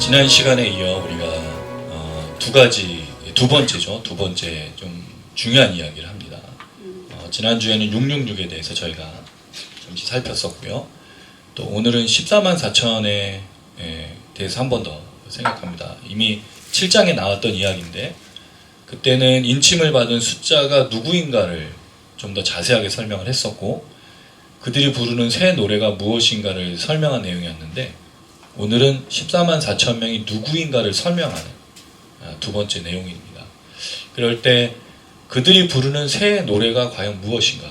지난 시간에 이어 우리가 두 번째죠. 두 번째 좀 중요한 이야기를 합니다. 지난주에는 666에 대해서 저희가 잠시 살폈었고요. 또 오늘은 14만 4천에 대해서 한 번 더 생각합니다. 이미 7장에 나왔던 이야기인데 그때는 인침을 받은 숫자가 누구인가를 좀 더 자세하게 설명을 했었고 그들이 부르는 새 노래가 무엇인가를 설명한 내용이었는데 오늘은 14만 4천 명이 누구인가를 설명하는 두 번째 내용입니다. 그럴 때 그들이 부르는 새 노래가 과연 무엇인가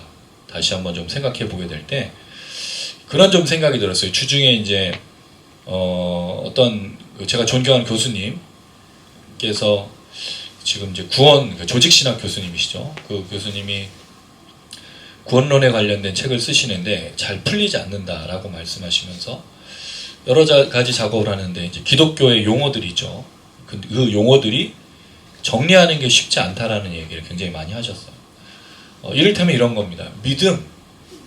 다시 한번 좀 생각해 보게 될 때 그런 좀 생각이 들었어요. 주중에 이제 어떤 제가 존경하는 교수님께서 지금 이제 구원 조직신학 교수님이시죠. 그 교수님이 구원론에 관련된 책을 쓰시는데 잘 풀리지 않는다라고 말씀하시면서 여러 가지 작업을 하는데 이제 기독교의 용어들이 있죠. 그 용어들이 정리하는 게 쉽지 않다라는 얘기를 굉장히 많이 하셨어요. 이를테면 이런 겁니다. 믿음,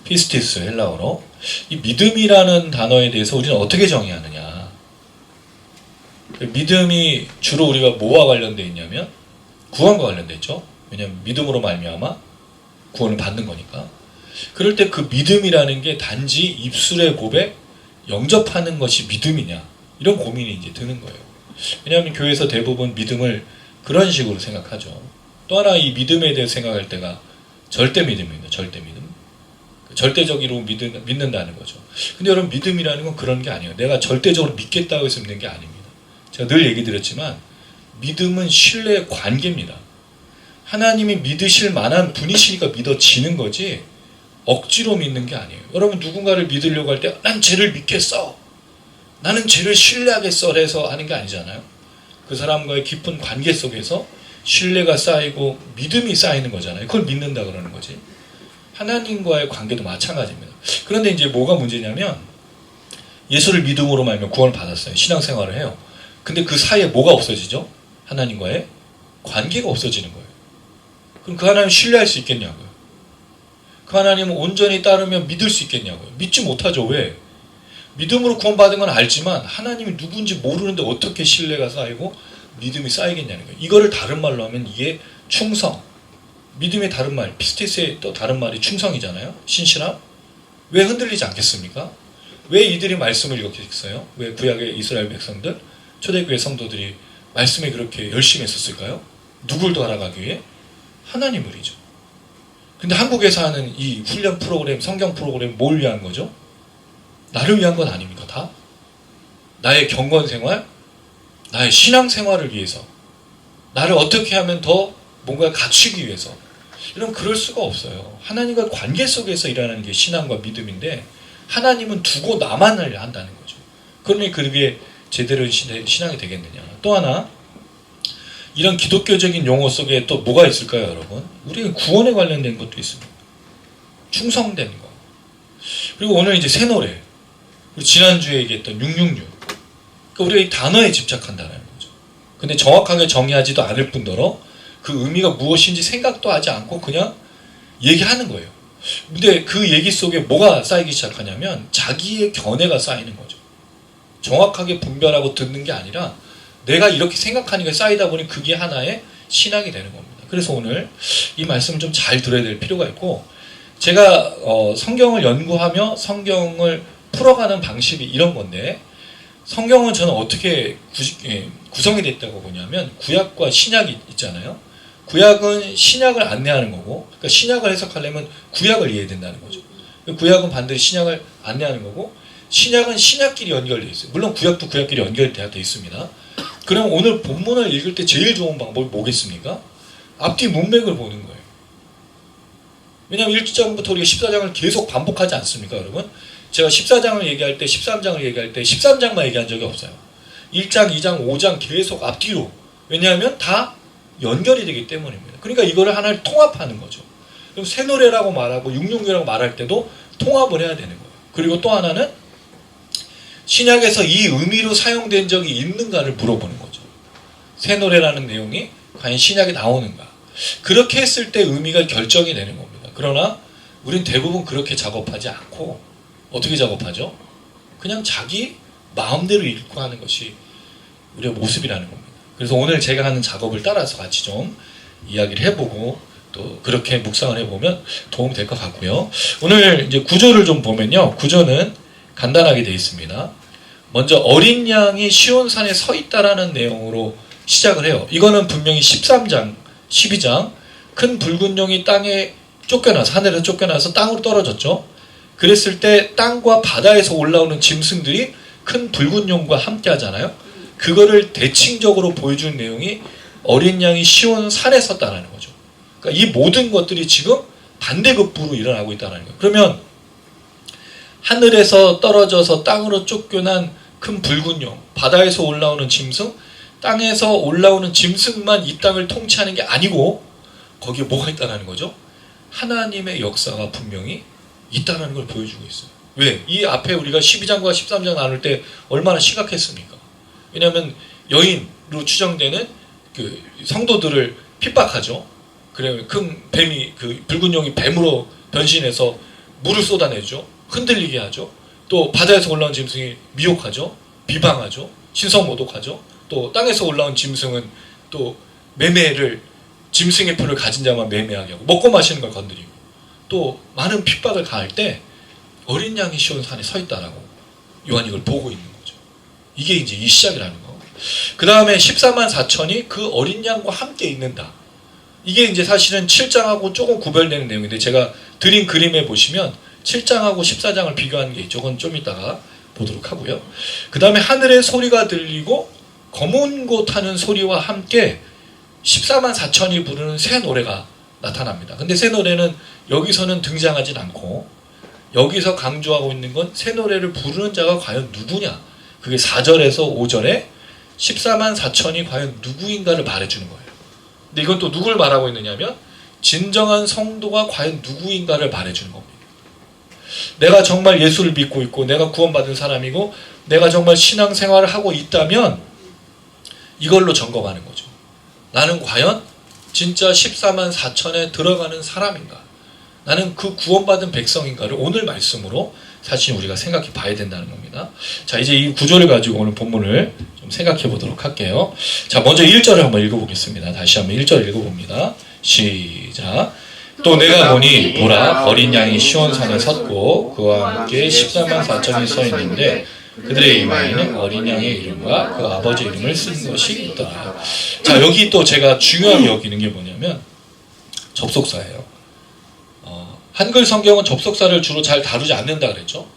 피스티스 헬라어로 이 믿음이라는 단어에 대해서 우리는 어떻게 정의하느냐. 믿음이 주로 우리가 뭐와 관련되어 있냐면 구원과 관련되어 있죠. 왜냐하면 믿음으로 말미암아 구원을 받는 거니까. 그럴 때 그 믿음이라는 게 단지 입술의 고백, 영접하는 것이 믿음이냐 이런 고민이 이제 드는 거예요. 왜냐하면 교회에서 대부분 믿음을 그런 식으로 생각하죠. 또 하나 이 믿음에 대해 생각할 때가 절대 믿음입니다. 절대 믿음. 절대적으로 믿는다는 거죠. 근데 여러분 믿음이라는 건 그런 게 아니에요. 내가 절대적으로 믿겠다고 해서 믿는 게 아닙니다. 제가 늘 얘기 드렸지만 믿음은 신뢰의 관계입니다. 하나님이 믿으실 만한 분이시니까 믿어지는 거지 억지로 믿는 게 아니에요. 여러분 누군가를 믿으려고 할 때 난 쟤를 믿겠어. 나는 쟤를 신뢰하겠어 해서 하는 게 아니잖아요. 그 사람과의 깊은 관계 속에서 신뢰가 쌓이고 믿음이 쌓이는 거잖아요. 그걸 믿는다 그러는 거지. 하나님과의 관계도 마찬가지입니다. 그런데 이제 뭐가 문제냐면 예수를 믿음으로 말하면 구원을 받았어요. 신앙생활을 해요. 근데 그 사이에 뭐가 없어지죠? 하나님과의 관계가 없어지는 거예요. 그럼 그 하나님 신뢰할 수 있겠냐고요. 그 하나님을 온전히 따르면 믿을 수 있겠냐고요. 믿지 못하죠. 왜? 믿음으로 구원받은 건 알지만 하나님이 누군지 모르는데 어떻게 신뢰가 쌓이고 믿음이 쌓이겠냐는 거예요. 이거를 다른 말로 하면 이게 충성. 믿음의 다른 말, 피스티스의 또 다른 말이 충성이잖아요. 신실함. 왜 흔들리지 않겠습니까? 왜 이들이 말씀을 읽었겠어요? 왜 구약의 이스라엘 백성들, 초대교회 성도들이 말씀에 그렇게 열심히 했었을까요? 누굴 더 알아가기 위해? 하나님을이죠. 근데 한국에서 하는 이 훈련 프로그램, 성경 프로그램 뭘 위한 거죠? 나를 위한 건 아닙니까? 다? 나의 경건 생활, 나의 신앙 생활을 위해서, 나를 어떻게 하면 더 뭔가 갖추기 위해서. 이러면 그럴 수가 없어요. 하나님과 관계 속에서 일하는 게 신앙과 믿음인데 하나님은 두고 나만을 한다는 거죠. 그러니 그게 제대로 신앙이 되겠느냐. 또 하나 이런 기독교적인 용어 속에 또 뭐가 있을까요, 여러분? 우리는 구원에 관련된 것도 있습니다. 충성된 거. 그리고 오늘 이제 새 노래. 그리고 지난주에 얘기했던 666. 그러니까 우리가 이 단어에 집착한다는 거죠. 근데 정확하게 정의하지도 않을 뿐더러 그 의미가 무엇인지 생각도 하지 않고 그냥 얘기하는 거예요. 근데 그 얘기 속에 뭐가 쌓이기 시작하냐면 자기의 견해가 쌓이는 거죠. 정확하게 분별하고 듣는 게 아니라 내가 이렇게 생각하니까 쌓이다 보니 그게 하나의 신앙이 되는 겁니다. 그래서 오늘 이 말씀을 좀 잘 들어야 될 필요가 있고 제가 성경을 연구하며 성경을 풀어가는 방식이 이런 건데 성경은 저는 어떻게 구성이 됐다고 보냐면 구약과 신약이 있잖아요. 구약은 신약을 안내하는 거고 그러니까 신약을 해석하려면 구약을 이해해야 된다는 거죠. 구약은 반드시 신약을 안내하는 거고 신약은 신약끼리 연결되어 있어요. 물론 구약도 구약끼리 연결되어 있습니다. 그럼 오늘 본문을 읽을 때 제일 좋은 방법이 뭐겠습니까? 앞뒤 문맥을 보는 거예요. 왜냐하면 1장부터 우리가 14장을 계속 반복하지 않습니까, 여러분? 제가 14장을 얘기할 때, 13장을 얘기할 때 13장만 얘기한 적이 없어요. 1장, 2장, 5장 계속 앞뒤로. 왜냐하면 다 연결이 되기 때문입니다. 그러니까 이거를 하나를 통합하는 거죠. 그럼 새 노래라고 말하고 666이라고 말할 때도 통합을 해야 되는 거예요. 그리고 또 하나는 신약에서 이 의미로 사용된 적이 있는가를 물어보는 거죠. 새 노래라는 내용이 과연 신약에 나오는가. 그렇게 했을 때 의미가 결정이 되는 겁니다. 그러나 우린 대부분 그렇게 작업하지 않고 어떻게 작업하죠? 그냥 자기 마음대로 읽고 하는 것이 우리의 모습이라는 겁니다. 그래서 오늘 제가 하는 작업을 따라서 같이 좀 이야기를 해보고 또 그렇게 묵상을 해보면 도움이 될 것 같고요. 오늘 이제 구조를 좀 보면요. 구조는 간단하게 되어 있습니다. 먼저 어린 양이 시온산에 서 있다라는 내용으로 시작을 해요. 이거는 분명히 13장, 12장 큰 붉은 용이 땅에 쫓겨나서 하늘에서 쫓겨나서 땅으로 떨어졌죠. 그랬을 때 땅과 바다에서 올라오는 짐승들이 큰 붉은 용과 함께 하잖아요. 그거를 대칭적으로 보여주는 내용이 어린 양이 시온산에 섰다는 거죠. 그러니까 이 모든 것들이 지금 반대급부로 일어나고 있다는 거예요. 그러면 하늘에서 떨어져서 땅으로 쫓겨난 큰 붉은 용, 바다에서 올라오는 짐승, 땅에서 올라오는 짐승만 이 땅을 통치하는 게 아니고 거기에 뭐가 있다는 거죠? 하나님의 역사가 분명히 있다는 걸 보여주고 있어요. 왜? 이 앞에 우리가 12장과 13장 나눌 때 얼마나 심각했습니까? 왜냐하면 여인으로 추정되는 그 성도들을 핍박하죠. 그래 큰 뱀이 그 붉은 용이 뱀으로 변신해서 물을 쏟아내죠. 흔들리게 하죠. 또 바다에서 올라온 짐승이 미혹하죠. 비방하죠. 신성모독하죠. 또 땅에서 올라온 짐승은 또 매매를 짐승의 표를 가진 자만 매매하게 하고 먹고 마시는 걸 건드리고 또 많은 핍박을 가할 때 어린 양이 시온산에 서 있다라고 요한이 이걸 보고 있는 거죠. 이게 이제 이 시작이라는 거. 그 다음에 14만 4천이 그 어린 양과 함께 있는다. 이게 이제 사실은 7장하고 조금 구별되는 내용인데 제가 드린 그림에 보시면 7장하고 14장을 비교하는 게 있죠. 그건 좀 이따가 보도록 하고요. 그 다음에 하늘의 소리가 들리고 검은 곳 하는 소리와 함께 14만 4천이 부르는 새 노래가 나타납니다. 근데 새 노래는 여기서는 등장하진 않고 여기서 강조하고 있는 건 새 노래를 부르는 자가 과연 누구냐. 그게 4절에서 5절에 14만 4천이 과연 누구인가를 말해주는 거예요. 근데 이건 또 누굴 말하고 있느냐면 진정한 성도가 과연 누구인가를 말해주는 겁니다. 내가 정말 예수를 믿고 있고 내가 구원받은 사람이고 내가 정말 신앙생활을 하고 있다면 이걸로 점검하는 거죠. 나는 과연 진짜 14만 4천에 들어가는 사람인가? 나는 그 구원받은 백성인가를 오늘 말씀으로 사실 우리가 생각해 봐야 된다는 겁니다. 자, 이제 이 구조를 가지고 오늘 본문을 좀 생각해 보도록 할게요. 자, 먼저 1절을 한번 읽어보겠습니다. 다시 한번 1절 읽어봅니다. 시작. 또 내가 보니 보라 어린 양이 시온산에 섰고 그와 함께 14만 4천이 서 있는데 그들의 이마에는 어린 양의 이름과 그 아버지 이름을 쓴 것이 있더라. 자, 여기 또 제가 중요하게 여기는 게 뭐냐면 접속사예요. 한글 성경은 접속사를 주로 잘 다루지 않는다 그랬죠.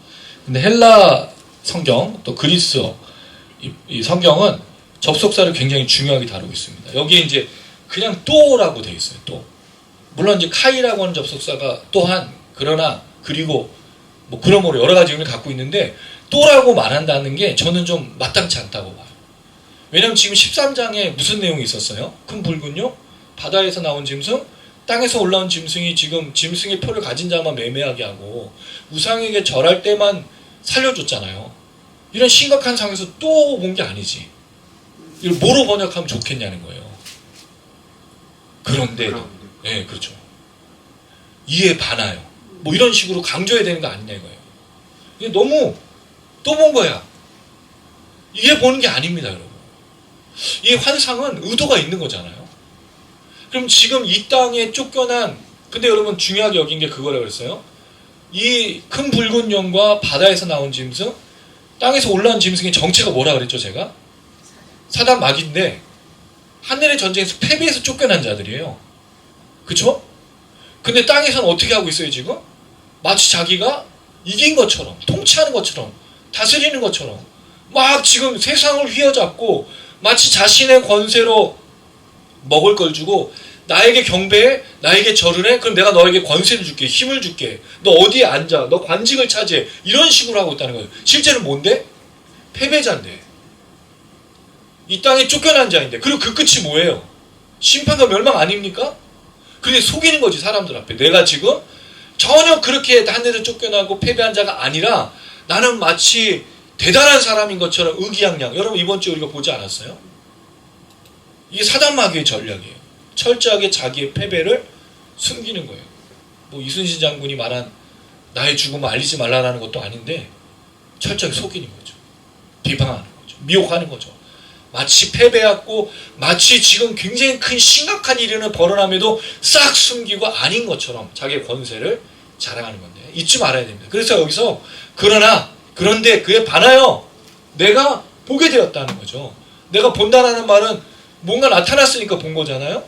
근데 헬라 성경 또 그리스어 이 성경은 접속사를 굉장히 중요하게 다루고 있습니다. 여기에 이제 그냥 또라고 되어 있어요. 또 물론 이제 카이라고 하는 접속사가 또한 그러나 그리고 뭐 그러므로 여러 가지 의미를 갖고 있는데 또라고 말한다는 게 저는 좀 마땅치 않다고 봐요. 왜냐하면 지금 13장에 무슨 내용이 있었어요? 큰 붉은 용, 바다에서 나온 짐승, 땅에서 올라온 짐승이 지금 짐승의 표를 가진 자만 매매하게 하고 우상에게 절할 때만 살려줬잖아요. 이런 심각한 상황에서 또 본 게 아니지. 이걸 뭐로 번역하면 좋겠냐는 거예요. 그런데 네, 그렇죠. 이에 반하여 뭐 이런 식으로 강조해야 되는 거 아니냐 이거예요. 이게 너무 또 본 거야. 이게 보는 게 아닙니다, 여러분. 이 환상은 의도가 있는 거잖아요. 그럼 지금 이 땅에 쫓겨난, 근데 여러분 중요하게 여긴 게 그거라고 그랬어요. 이 큰 붉은 용과 바다에서 나온 짐승, 땅에서 올라온 짐승의 정체가 뭐라 그랬죠, 제가? 사단 마귀인데 하늘의 전쟁에서 패배해서 쫓겨난 자들이에요. 그쵸? 근데 땅에서는 어떻게 하고 있어요, 지금? 마치 자기가 이긴 것처럼, 통치하는 것처럼, 다스리는 것처럼 막 지금 세상을 휘어잡고 마치 자신의 권세로 먹을 걸 주고 나에게 경배해, 나에게 절을 해, 그럼 내가 너에게 권세를 줄게, 힘을 줄게, 너 어디에 앉아, 너 관직을 차지해, 이런 식으로 하고 있다는 거예요. 실제는 뭔데? 패배자인데, 이 땅에 쫓겨난 자인데, 그리고 그 끝이 뭐예요? 심판과 멸망 아닙니까? 근데 속이는 거지, 사람들 앞에. 내가 지금 전혀 그렇게 하늘에 쫓겨나고 패배한 자가 아니라 나는 마치 대단한 사람인 것처럼 의기양양. 여러분 이번 주에 우리가 보지 않았어요? 이게 사단 마귀의 전략이에요. 철저하게 자기의 패배를 숨기는 거예요. 뭐 이순신 장군이 말한 나의 죽음을 알리지 말라는 것도 아닌데 철저하게 속이는 거죠. 비방하는 거죠. 미혹하는 거죠. 마치 패배했고 마치 지금 굉장히 큰 심각한 일이 벌어남에도 싹 숨기고 아닌 것처럼 자기의 권세를 자랑하는 건데 잊지 말아야 됩니다. 그래서 여기서 그런데 그에 반하여 내가 보게 되었다는 거죠. 내가 본다라는 말은 뭔가 나타났으니까 본 거잖아요.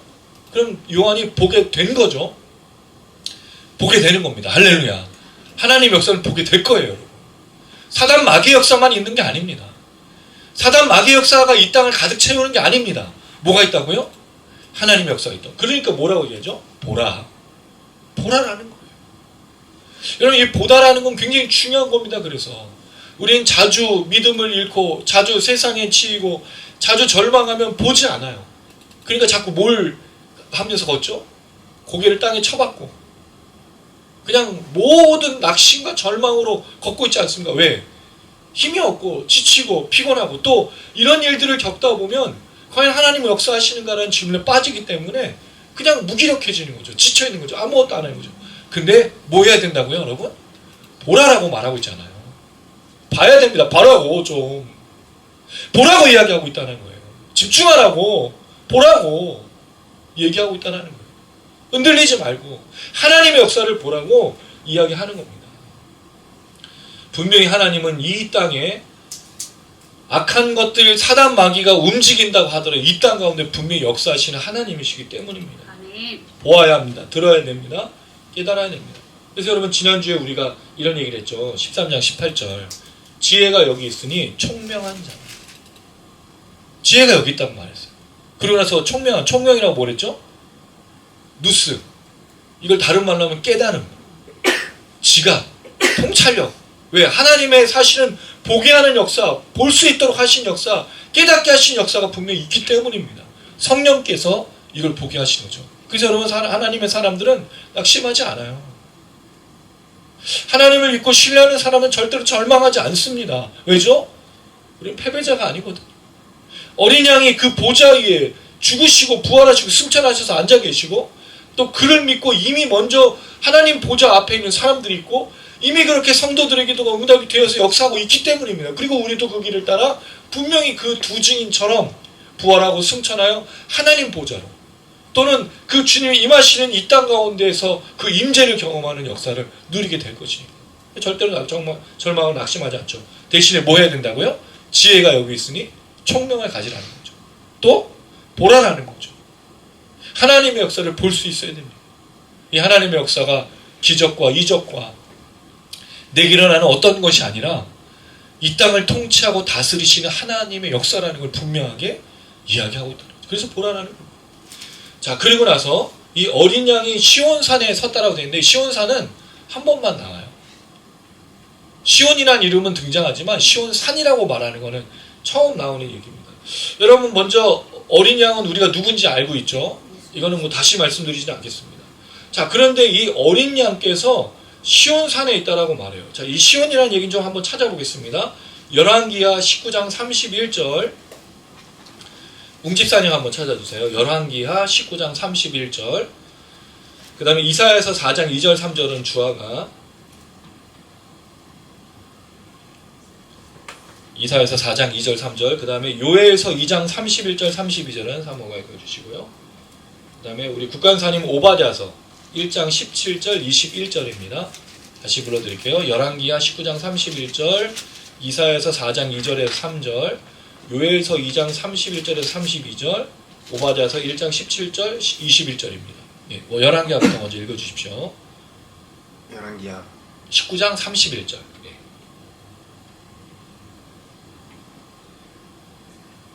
그럼 요한이 보게 된 거죠. 보게 되는 겁니다. 할렐루야. 하나님의 역사를 보게 될 거예요, 여러분. 사단 마귀의 역사만 있는 게 아닙니다. 사단 마귀의 역사가 이 땅을 가득 채우는 게 아닙니다. 뭐가 있다고요? 하나님의 역사가 있다. 그러니까 뭐라고 얘기하죠? 보라라는 거예요. 여러분, 이 보다라는 건 굉장히 중요한 겁니다. 그래서 우리는 자주 믿음을 잃고 자주 세상에 치이고 자주 절망하면 보지 않아요. 그러니까 자꾸 뭘 하면서 걷죠? 고개를 땅에 쳐박고 그냥 모든 낙심과 절망으로 걷고 있지 않습니까? 왜? 힘이 없고 지치고 피곤하고 또 이런 일들을 겪다 보면 과연 하나님의 역사하시는가라는 질문에 빠지기 때문에 그냥 무기력해지는 거죠. 지쳐있는 거죠. 아무것도 안 하는 거죠. 근데 뭐 해야 된다고요, 여러분? 보라라고 말하고 있잖아요. 봐야 됩니다. 보라고 좀. 보라고 이야기하고 있다는 거예요. 집중하라고. 보라고 얘기하고 있다는 거예요. 흔들리지 말고 하나님의 역사를 보라고 이야기하는 겁니다. 분명히 하나님은 이 땅에 악한 것들 사단 마귀가 움직인다고 하더라도 이 땅 가운데 분명히 역사하시는 하나님이시기 때문입니다. 아멘. 보아야 합니다. 들어야 됩니다. 깨달아야 됩니다. 그래서 여러분 지난주에 우리가 이런 얘기를 했죠. 13장 18절 지혜가 여기 있으니 총명한 자. 지혜가 여기 있다고 말했어요. 그러고 나서 총명이라고 뭐랬죠? 누스. 이걸 다른 말로 하면 깨달음, 지각, 통찰력. 왜? 하나님의 사실은 보게 하는 역사, 볼 수 있도록 하신 역사, 깨닫게 하신 역사가 분명히 있기 때문입니다. 성령께서 이걸 보게 하신 거죠. 그래서 여러분 하나님의 사람들은 낙심하지 않아요. 하나님을 믿고 신뢰하는 사람은 절대로 절망하지 않습니다. 왜죠? 우리는 패배자가 아니거든요. 어린 양이 그 보좌 위에 죽으시고 부활하시고 승천하셔서 앉아 계시고 또 그를 믿고 이미 먼저 하나님 보좌 앞에 있는 사람들이 있고 이미 그렇게 성도들에게도 응답이 되어서 역사하고 있기 때문입니다. 그리고 우리도 그 길을 따라 분명히 그 두 증인처럼 부활하고 승천하여 하나님 보좌로 또는 그 주님이 임하시는 이 땅 가운데에서 그 임재를 경험하는 역사를 누리게 될 것입니다. 절대로 절망을 낙심하지 않죠. 대신에 뭐 해야 된다고요? 지혜가 여기 있으니 총명을 가지라는 거죠. 또 보라라는 거죠. 하나님의 역사를 볼 수 있어야 됩니다. 이 하나님의 역사가 기적과 이적과 내게 일어나는 어떤 것이 아니라 이 땅을 통치하고 다스리시는 하나님의 역사라는 걸 분명하게 이야기하고 있다. 그래서 보라라는 겁니다. 자, 그리고 나서 이 어린 양이 시온산에 섰다라고 되어 있는데 시온산은 한 번만 나와요. 시온이라는 이름은 등장하지만 시온산이라고 말하는 것은 처음 나오는 얘기입니다. 여러분 먼저 어린 양은 우리가 누군지 알고 있죠. 이거는 뭐 다시 말씀드리지는 않겠습니다. 자, 그런데 이 어린 양께서 시온산에 있다라고 말해요. 자, 이 시온이라는 얘기는 좀 한번 찾아보겠습니다. 열왕기하 19장 31절 웅집사님 한번 찾아주세요. 열왕기하 19장 31절 그 다음에 이사야서 4장 2절 3절은 주아가 이사야서 4장 2절 3절 그 다음에 요엘서 2장 31절 32절은 사모가 읽어주시고요. 그 다음에 우리 국간사님 오바댜서 1장 17절 21절입니다. 다시 불러드릴게요. 열왕기하 19장 31절 이사야서 4장 2절에서 3절 요엘서 2장 31절에서 32절 오바댜서 1장 17절 21절입니다. 예, 열왕기하부터 먼저 읽어주십시오. 열왕기하 19장 31절. 예.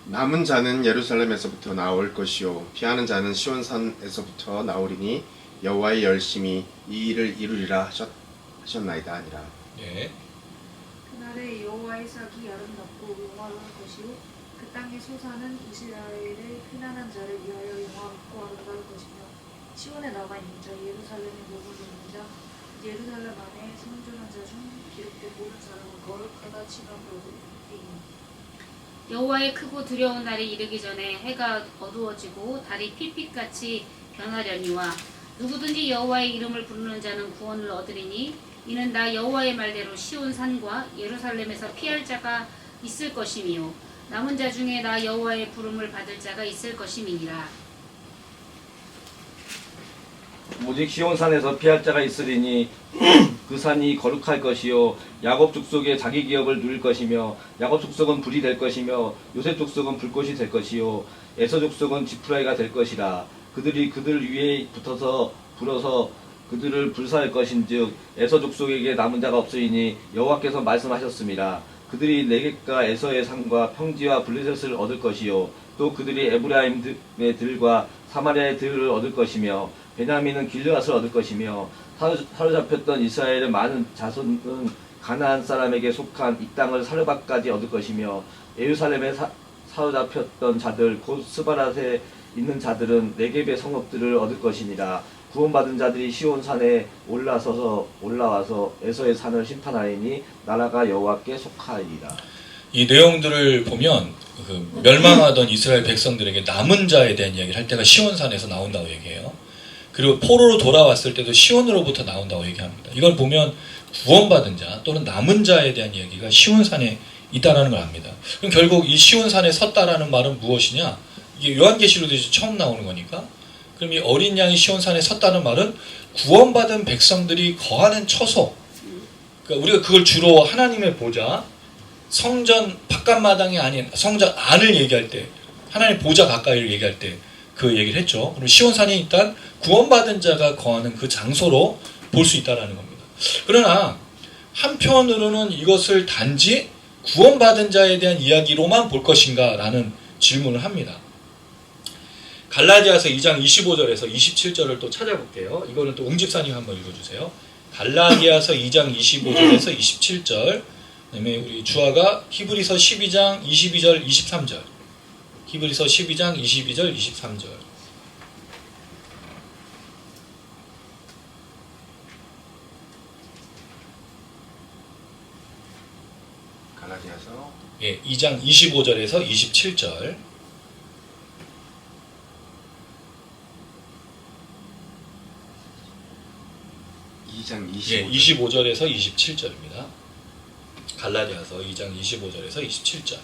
남은 자는 예루살렘에서부터 나올 것이요 피하는 자는 시온산에서부터 나오리니 여호와의 열심히 이 일을 이루리라 하셨나이다 하니라. 예. 그날에 여호와의 삭이 아름답고 영화로울 것이요 그 땅의 소사는 이스라엘의 피난한 자를 위하여 영화롭고 아름다울 것이며 시온에 남아 있는 자 예루살렘에 머무르는 자 예루살렘 안에 생존한 자 중 기록된 모든 사람은 거룩하다 칭함 받으리니 여호와의 크고 두려운 날이 이르기 전에 해가 어두워지고 달이 필빛같이 변하려니와 누구든지 여호와의 이름을 부르는 자는 구원을 얻으리니 이는 나 여호와의 말대로 시온산과 예루살렘에서 피할 자가 있을 것이며 남은 자 중에 나 여호와의 부름을 받을 자가 있을 것임이니라. 오직 시온산에서 피할 자가 있으리니 그 산이 거룩할 것이요 야곱 족속의 자기 기업을 누릴 것이며 야곱 족속은 불이 될 것이며 요셉 족속은 불꽃이 될 것이요 에서 족속은 지푸라기가 될 것이라. 그들이 그들 위에 붙어서 불어서 그들을 불사할 것인즉 에서 족속에게 남은 자가 없으리니 여호와께서 말씀하셨습니다. 그들이 네겝과 에서의 산과 평지와 블레셋을 얻을 것이요 또 그들이 에브라임의 들과 사마리아의 들을 얻을 것이며 베냐민은 길르앗을 얻을 것이며 사로잡혔던 이스라엘의 많은 자손은 가나안 사람에게 속한 이 땅을 사르밧까지 얻을 것이며 예루살렘에 사로잡혔던 자들 곧 스바랏에 있는 자들은 네겝의 성읍들을 얻을 것이니라. 구원받은 자들이 시온산에 올라와서 에서의 산을 심판하리니 나라가 여호와께 속하리라. 이 내용들을 보면 그 멸망하던 이스라엘 백성들에게 남은 자에 대한 이야기를 할 때가 시온산에서 나온다고 얘기해요. 그리고 포로로 돌아왔을 때도 시온으로부터 나온다고 얘기합니다. 이걸 보면 구원받은 자 또는 남은 자에 대한 이야기가 시온산에 있다라는 걸 압니다. 그럼 결국 이 시온산에 섰다라는 말은 무엇이냐? 이게 요한계시록에서 처음 나오는 거니까. 그럼 이 어린 양이 시온산에 섰다는 말은 구원받은 백성들이 거하는 처소. 그러니까 우리가 그걸 주로 하나님의 보좌, 성전 바깥마당이 아닌 성전 안을 얘기할 때, 하나님 보좌 가까이를 얘기할 때 그 얘기를 했죠. 그리고 시온산이 일단 구원받은 자가 거하는 그 장소로 볼 수 있다는 겁니다. 그러나 한편으로는 이것을 단지 구원받은 자에 대한 이야기로만 볼 것인가 라는 질문을 합니다. 갈라디아서 2장 25절에서 27절을 또 찾아볼게요. 이거는 또 웅집사님 한번 읽어주세요. 갈라디아서 2장 25절에서 27절, 그다음에 우리 주아가 히브리서 12장 22절 23절, 히브리서 12장 22절 23절. 갈라디아서 2장 25절에서 27절. 2장 25절에서 27절입니다. 갈라디아서 2장 25절에서 27절.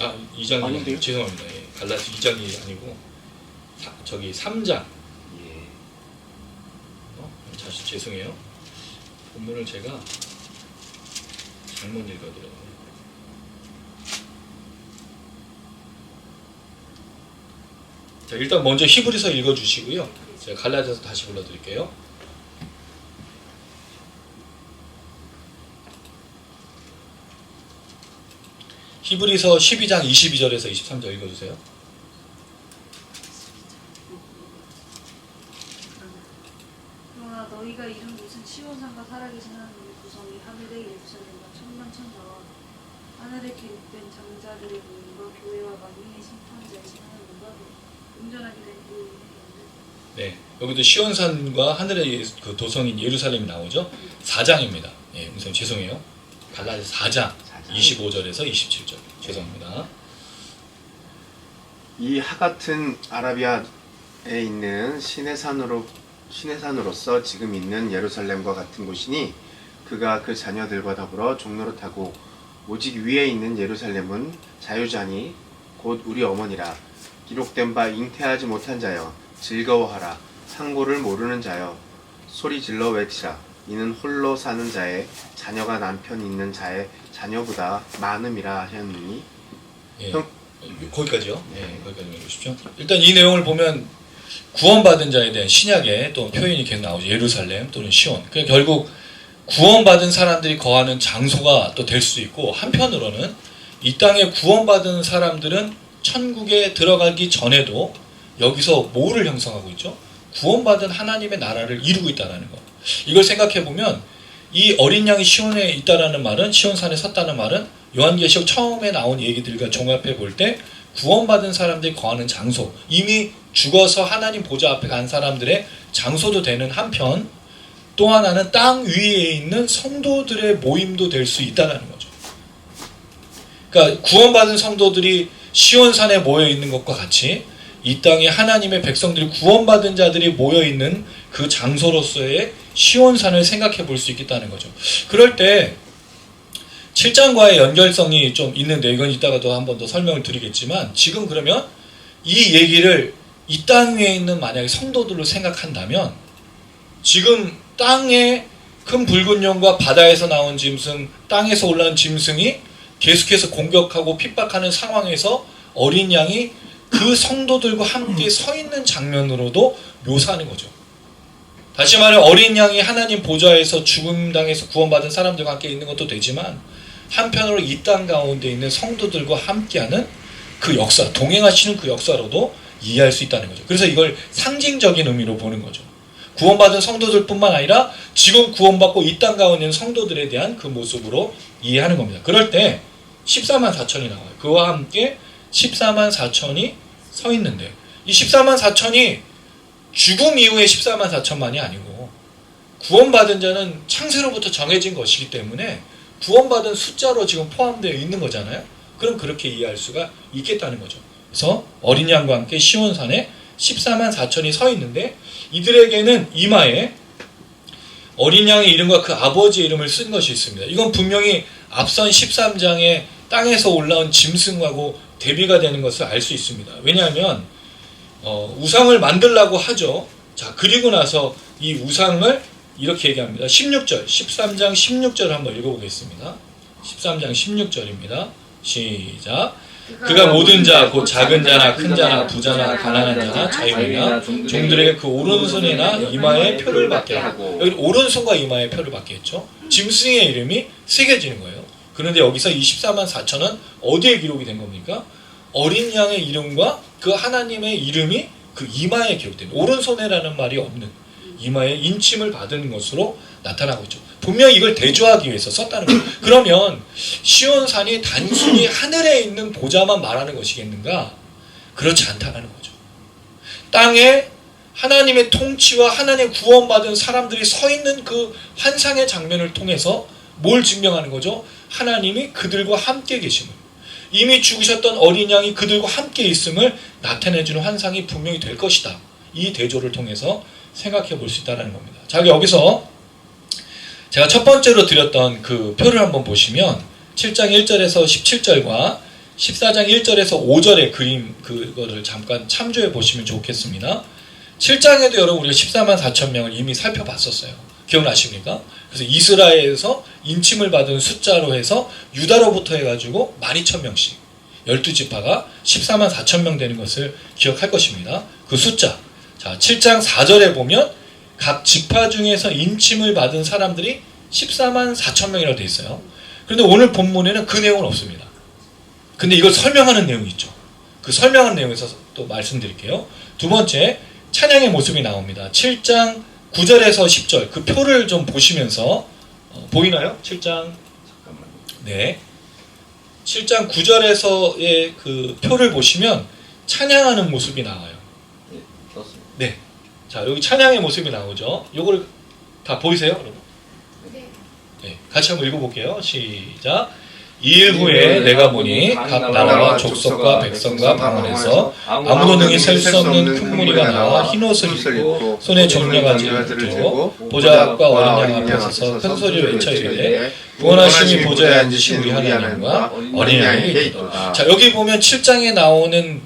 아, 2장이 아닌데요? 죄송합니다. 갈라디아서 2장이 아니고 저기 3장. 예. 다시 죄송해요. 본문을 제가 잘못 읽어드렸네요. 자, 일단 먼저 히브리서 읽어주시고요. 제가 갈라디아서 다시 불러드릴게요. 히브리서 12장 22절에서 23절 읽어주세요. 그러나 너희가 이룬 곳은 시온산과 살아계신 하나님의 구성이 하늘의 예루살렘과 천만천사와 하늘에 기록된 장자들의 모임과 교회와 만민의 심판자이신 하나님과 온전하게 된 그 네, 여기도 시온산과 하늘의 그 도성인 예루살렘이 나오죠. 4장입니다. 예, 선생님 죄송해요. 갈라디아서 4장 25절에서 27절. 죄송합니다. 이 하같은 아라비아에 있는 신의 산으로서 지금 있는 예루살렘과 같은 곳이니 그가 그 자녀들과 더불어 종로를 타고 오직 위에 있는 예루살렘은 자유자니 곧 우리 어머니라. 기록된 바 잉태하지 못한 자여 즐거워하라. 상고를 모르는 자여 소리 질러 외치라. 이는 홀로 사는 자의 자녀가 남편 있는 자의 자녀보다 많음이라 하였느니. 예, 거기까지요. 예, 거기까지 읽으십시오. 일단 이 내용을 보면 구원받은 자에 대한 신약의 또 표현이 계속 나오죠. 예루살렘 또는 시온. 그러니까 결국 구원받은 사람들이 거하는 장소가 또 될 수 있고, 한편으로는 이 땅에 구원받은 사람들은 천국에 들어가기 전에도 여기서 뭐를 형성하고 있죠? 구원받은 하나님의 나라를 이루고 있다는 것. 이걸 생각해 보면 이 어린 양이 시온에 있다라는 말은, 시온산에 섰다는 말은 요한계시록 처음에 나온 얘기들과 종합해 볼 때 구원받은 사람들이 거하는 장소, 이미 죽어서 하나님 보좌 앞에 간 사람들의 장소도 되는 한편, 또 하나는 땅 위에 있는 성도들의 모임도 될 수 있다는 거죠. 그러니까 구원받은 성도들이 시온산에 모여 있는 것과 같이 이 땅에 하나님의 백성들이 구원받은 자들이 모여있는 그 장소로서의 시온산을 생각해 볼 수 있겠다는 거죠. 그럴 때 7장과의 연결성이 좀 있는데 이건 이따가도 한 번 더 설명을 드리겠지만 지금 그러면 이 얘기를 이 땅 위에 있는 만약에 성도들로 생각한다면 지금 땅에 큰 붉은 용과 바다에서 나온 짐승, 땅에서 올라온 짐승이 계속해서 공격하고 핍박하는 상황에서 어린 양이 그 성도들과 함께 서 있는 장면으로도 묘사하는 거죠. 다시 말해 어린 양이 하나님 보좌에서 죽음당해서 구원받은 사람들과 함께 있는 것도 되지만 한편으로 이 땅 가운데 있는 성도들과 함께하는 그 역사, 동행하시는 그 역사로도 이해할 수 있다는 거죠. 그래서 이걸 상징적인 의미로 보는 거죠. 구원받은 성도들뿐만 아니라 지금 구원받고 이 땅 가운데 있는 성도들에 대한 그 모습으로 이해하는 겁니다. 그럴 때 14만 4천이 나와요. 그와 함께 14만 4천이 서 있는데 이 14만 4천이 죽음 이후의 14만 4천만이 아니고 구원받은 자는 창세로부터 정해진 것이기 때문에 구원받은 숫자로 지금 포함되어 있는 거잖아요. 그럼 그렇게 이해할 수가 있겠다는 거죠. 그래서 어린 양과 함께 시온산에 14만 4천이 서 있는데 이들에게는 이마에 어린 양의 이름과 그 아버지의 이름을 쓴 것이 있습니다. 이건 분명히 앞선 13장에 땅에서 올라온 짐승하고 대비가 되는 것을 알 수 있습니다. 왜냐하면 우상을 만들라고 하죠. 자, 그리고 나서 이 우상을 이렇게 얘기합니다. 16절, 13장 16절 한번 읽어보겠습니다. 13장 16절입니다. 시작. 그가 모든 자, 곧 작은 자나 큰 자나 부자나 가난한 자나 자유인이나 종들에게 그 오른손이나 이마에 표를 받게 하고, 여기 오른손과 이마에 표를 받게 했죠. 짐승의 이름이 새겨지는 거예요. 그런데 여기서 24만 4천은 어디에 기록이 된 겁니까? 어린 양의 이름과 그 하나님의 이름이 그 이마에 기록된, 오른손에라는 말이 없는 이마에 인침을 받은 것으로 나타나고 있죠. 분명히 이걸 대조하기 위해서 썼다는 거예요. 그러면 시온산이 단순히 하늘에 있는 보좌만 말하는 것이겠는가? 그렇지 않다는 거죠. 땅에 하나님의 통치와 하나님의 구원받은 사람들이 서 있는 그 환상의 장면을 통해서 뭘 증명하는 거죠? 하나님이 그들과 함께 계심을, 이미 죽으셨던 어린 양이 그들과 함께 있음을 나타내주는 환상이 분명히 될 것이다. 이 대조를 통해서 생각해 볼 수 있다는 겁니다. 자, 여기서 제가 첫 번째로 드렸던 그 표를 한번 보시면 7장 1절에서 17절과 14장 1절에서 5절의 그림 그거를 잠깐 참조해 보시면 좋겠습니다. 7장에도 여러분 우리가 14만 4천 명을 이미 살펴봤었어요. 기억나십니까? 그래서 이스라엘에서 인침을 받은 숫자로 해서 유다로부터 해가지고 12,000명씩 12지파가 14만 4천 명 되는 것을 기억할 것입니다. 그 숫자. 자, 7장 4절에 보면 각 지파 중에서 인침을 받은 사람들이 14만 4천 명이라고 되어 있어요. 그런데 오늘 본문에는 그 내용은 없습니다. 근데 이걸 설명하는 내용이 있죠. 그 설명하는 내용에서 또 말씀드릴게요. 두 번째, 찬양의 모습이 나옵니다. 7장 9절에서 10절 그 표를 좀 보시면서 보이나요? 7장 네, 7장 9절에서의 그 표를 보시면 찬양하는 모습이 나와요. 네, 떴습니다. 네, 자 여기 찬양의 모습이 나오죠. 요거를 다 보이세요, 여러분? 네. 네, 같이 한번 읽어볼게요. 시작. 이일 후에 내가 보니 각 나라와 족속과 백성과 방언에서 아무도 능히 셀 수 없는 큰 무리가 나와 흰 옷을 입고 손에 정령아지를 들고 보좌 앞과 어린 양 앞에 서서 큰 소리로 외쳐 이르되 구원하심이 보좌에 앉으신 우리 하나님과 어린 양에게 있도다. 자, 여기 보면 7장에 나오는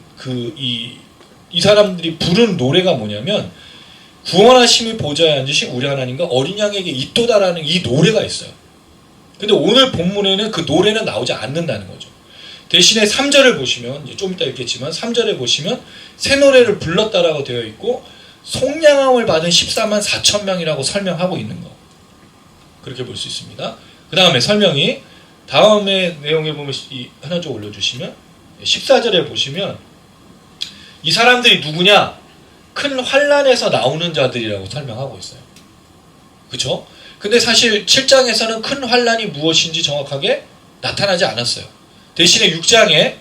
이 사람들이 부르는 노래가 뭐냐면 구원하심이 보좌에 앉으신 우리 하나님과 어린 양에게 있도다라는 이 노래가 있어요. 근데 오늘 본문에는 그 노래는 나오지 않는다는 거죠. 대신에 3절을 보시면, 이제 좀 이따 읽겠지만 3절에 보시면 새 노래를 불렀다라고 되어 있고 속량함을 받은 14만 4천 명이라고 설명하고 있는 거. 그렇게 볼 수 있습니다. 그 다음에 설명이 다음에 내용에 보면 하나 좀 올려주시면 14절에 보시면 이 사람들이 누구냐? 큰 환란에서 나오는 자들이라고 설명하고 있어요. 그렇죠? 근데 사실 7장에서는 큰 환란이 무엇인지 정확하게 나타나지 않았어요. 대신에 6장에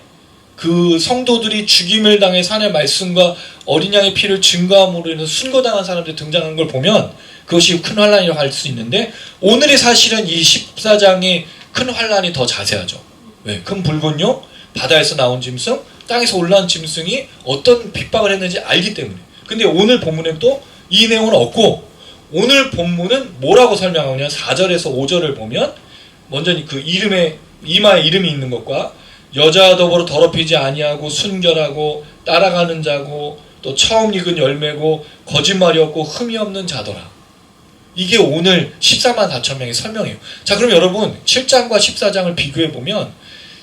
그 성도들이 죽임을 당해 산의 말씀과 어린 양의 피를 증거함으로 인해서 순거당한 사람들이 등장한 걸 보면 그것이 큰 환란이라고 할 수 있는데 오늘이 사실은 이 14장의 큰 환란이 더 자세하죠. 왜? 큰 붉은 용, 바다에서 나온 짐승, 땅에서 올라온 짐승이 어떤 핍박을 했는지 알기 때문에. 근데 오늘 본문엔 또 이 내용은 없고 오늘 본문은 뭐라고 설명하냐면 4절에서 5절을 보면 먼저 그 이름에 이마에 이름이 있는 것과 여자와 더불어 더럽히지 아니하고 순결하고 따라가는 자고 또 처음 익은 열매고 거짓말이 없고 흠이 없는 자더라. 이게 오늘 14만 4천 명의 설명이에요. 자, 그럼 여러분 7장과 14장을 비교해 보면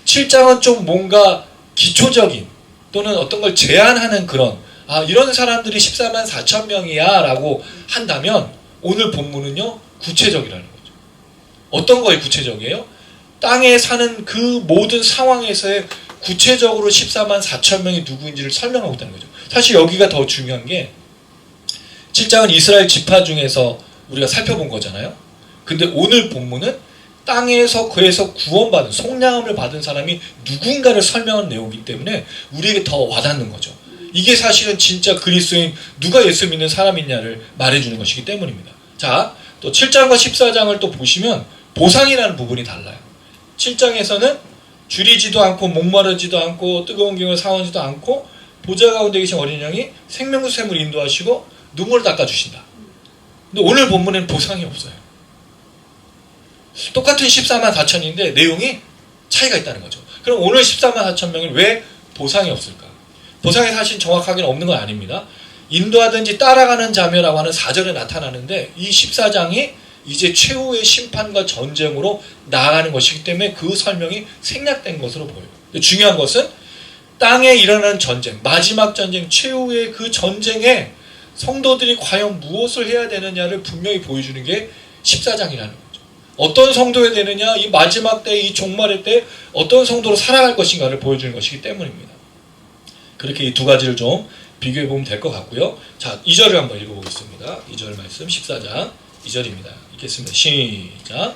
7장은 좀 뭔가 기초적인 또는 어떤 걸 제한하는 그런 이런 사람들이 14만 4천 명이야 라고 한다면 오늘 본문은요 구체적이라는 거죠. 어떤 거에 구체적이에요? 땅에 사는 그 모든 상황에서의 구체적으로 14만 4천 명이 누구인지를 설명하고 있다는 거죠. 사실 여기가 더 중요한 게 7장은 이스라엘 지파 중에서 우리가 살펴본 거잖아요. 근데 오늘 본문은 땅에서 그에서 구원받은 속량함을 받은 사람이 누군가를 설명하는 내용이기 때문에 우리에게 더 와닿는 거죠. 이게 사실은 진짜 그리스도인 누가 예수 믿는 사람이냐를 말해주는 것이기 때문입니다. 자, 또 7장과 14장을 또 보시면 보상이라는 부분이 달라요. 7장에서는 줄이지도 않고 목마르지도 않고 뜨거운 기운을 사오지도 않고 보좌 가운데 계신 어린 양이 생명수 샘을 인도하시고 눈물을 닦아주신다. 근데 오늘 본문에는 보상이 없어요. 똑같은 14만 4천인데 내용이 차이가 있다는 거죠. 그럼 오늘 14만 4천 명이 왜 보상이 없을까? 보상이 사실 정확하게는 없는 건 아닙니다. 인도하든지 따라가는 자매라고 하는 4절에 나타나는데 이 14장이 이제 최후의 심판과 전쟁으로 나아가는 것이기 때문에 그 설명이 생략된 것으로 보여요. 중요한 것은 땅에 일어나는 전쟁, 마지막 전쟁, 최후의 그 전쟁에 성도들이 과연 무엇을 해야 되느냐를 분명히 보여주는 게 14장이라는 거죠. 어떤 성도가 되느냐, 이 마지막 때, 이 종말의 때 어떤 성도로 살아갈 것인가를 보여주는 것이기 때문입니다. 그렇게 이 두 가지를 좀 비교해 보면 될 것 같고요. 자, 2절을 한번 읽어보겠습니다. 2절 말씀 14장 2절입니다. 읽겠습니다. 시작.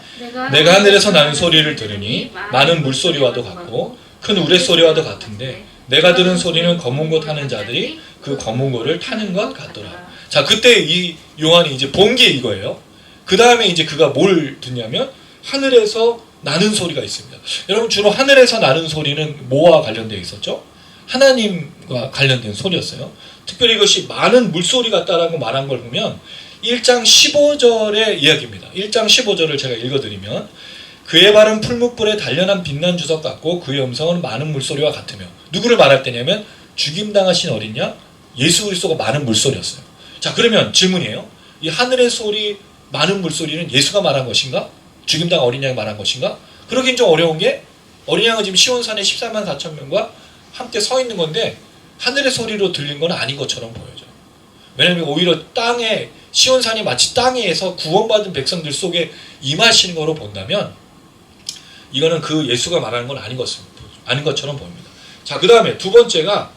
내가 하늘에서 나는 소리를 들으니 많은 물소리와도 같고 큰 우레소리와도 같은데 내가 들은 소리는 검은 고 타는 자들이 그 검은 고를 타는 것 같더라. 자, 그때 이 요한이 이제 본 게 이거예요. 그 다음에 이제 그가 뭘 듣냐면 하늘에서 나는 소리가 있습니다. 여러분 주로 하늘에서 나는 소리는 뭐와 관련되어 있었죠? 하나님과 관련된 소리였어요. 특별히 이것이 많은 물소리 같다라고 말한 걸 보면 1장 15절의 이야기입니다. 1장 15절을 제가 읽어드리면 그의 발은 풀무불에 단련한 빛난 주석 같고 그의 음성은 많은 물소리와 같으며 누구를 말할 때냐면 죽임당하신 어린 양 예수 그리스도가 많은 물소리였어요. 자, 그러면 질문이에요. 이 하늘의 소리 많은 물소리는 예수가 말한 것인가? 죽임당 어린 양이 말한 것인가? 그러긴 좀 어려운 게 어린 양은 지금 시온산에 14만 4천 명과 함께 서 있는 건데 하늘의 소리로 들린 건 아닌 것처럼 보여져요. 왜냐하면 오히려 땅에 시온산이 마치 땅에서 구원받은 백성들 속에 임하시는 거로 본다면 이거는 그 예수가 말하는 건 아닌 것처럼 보입니다. 자, 그 다음에 두 번째가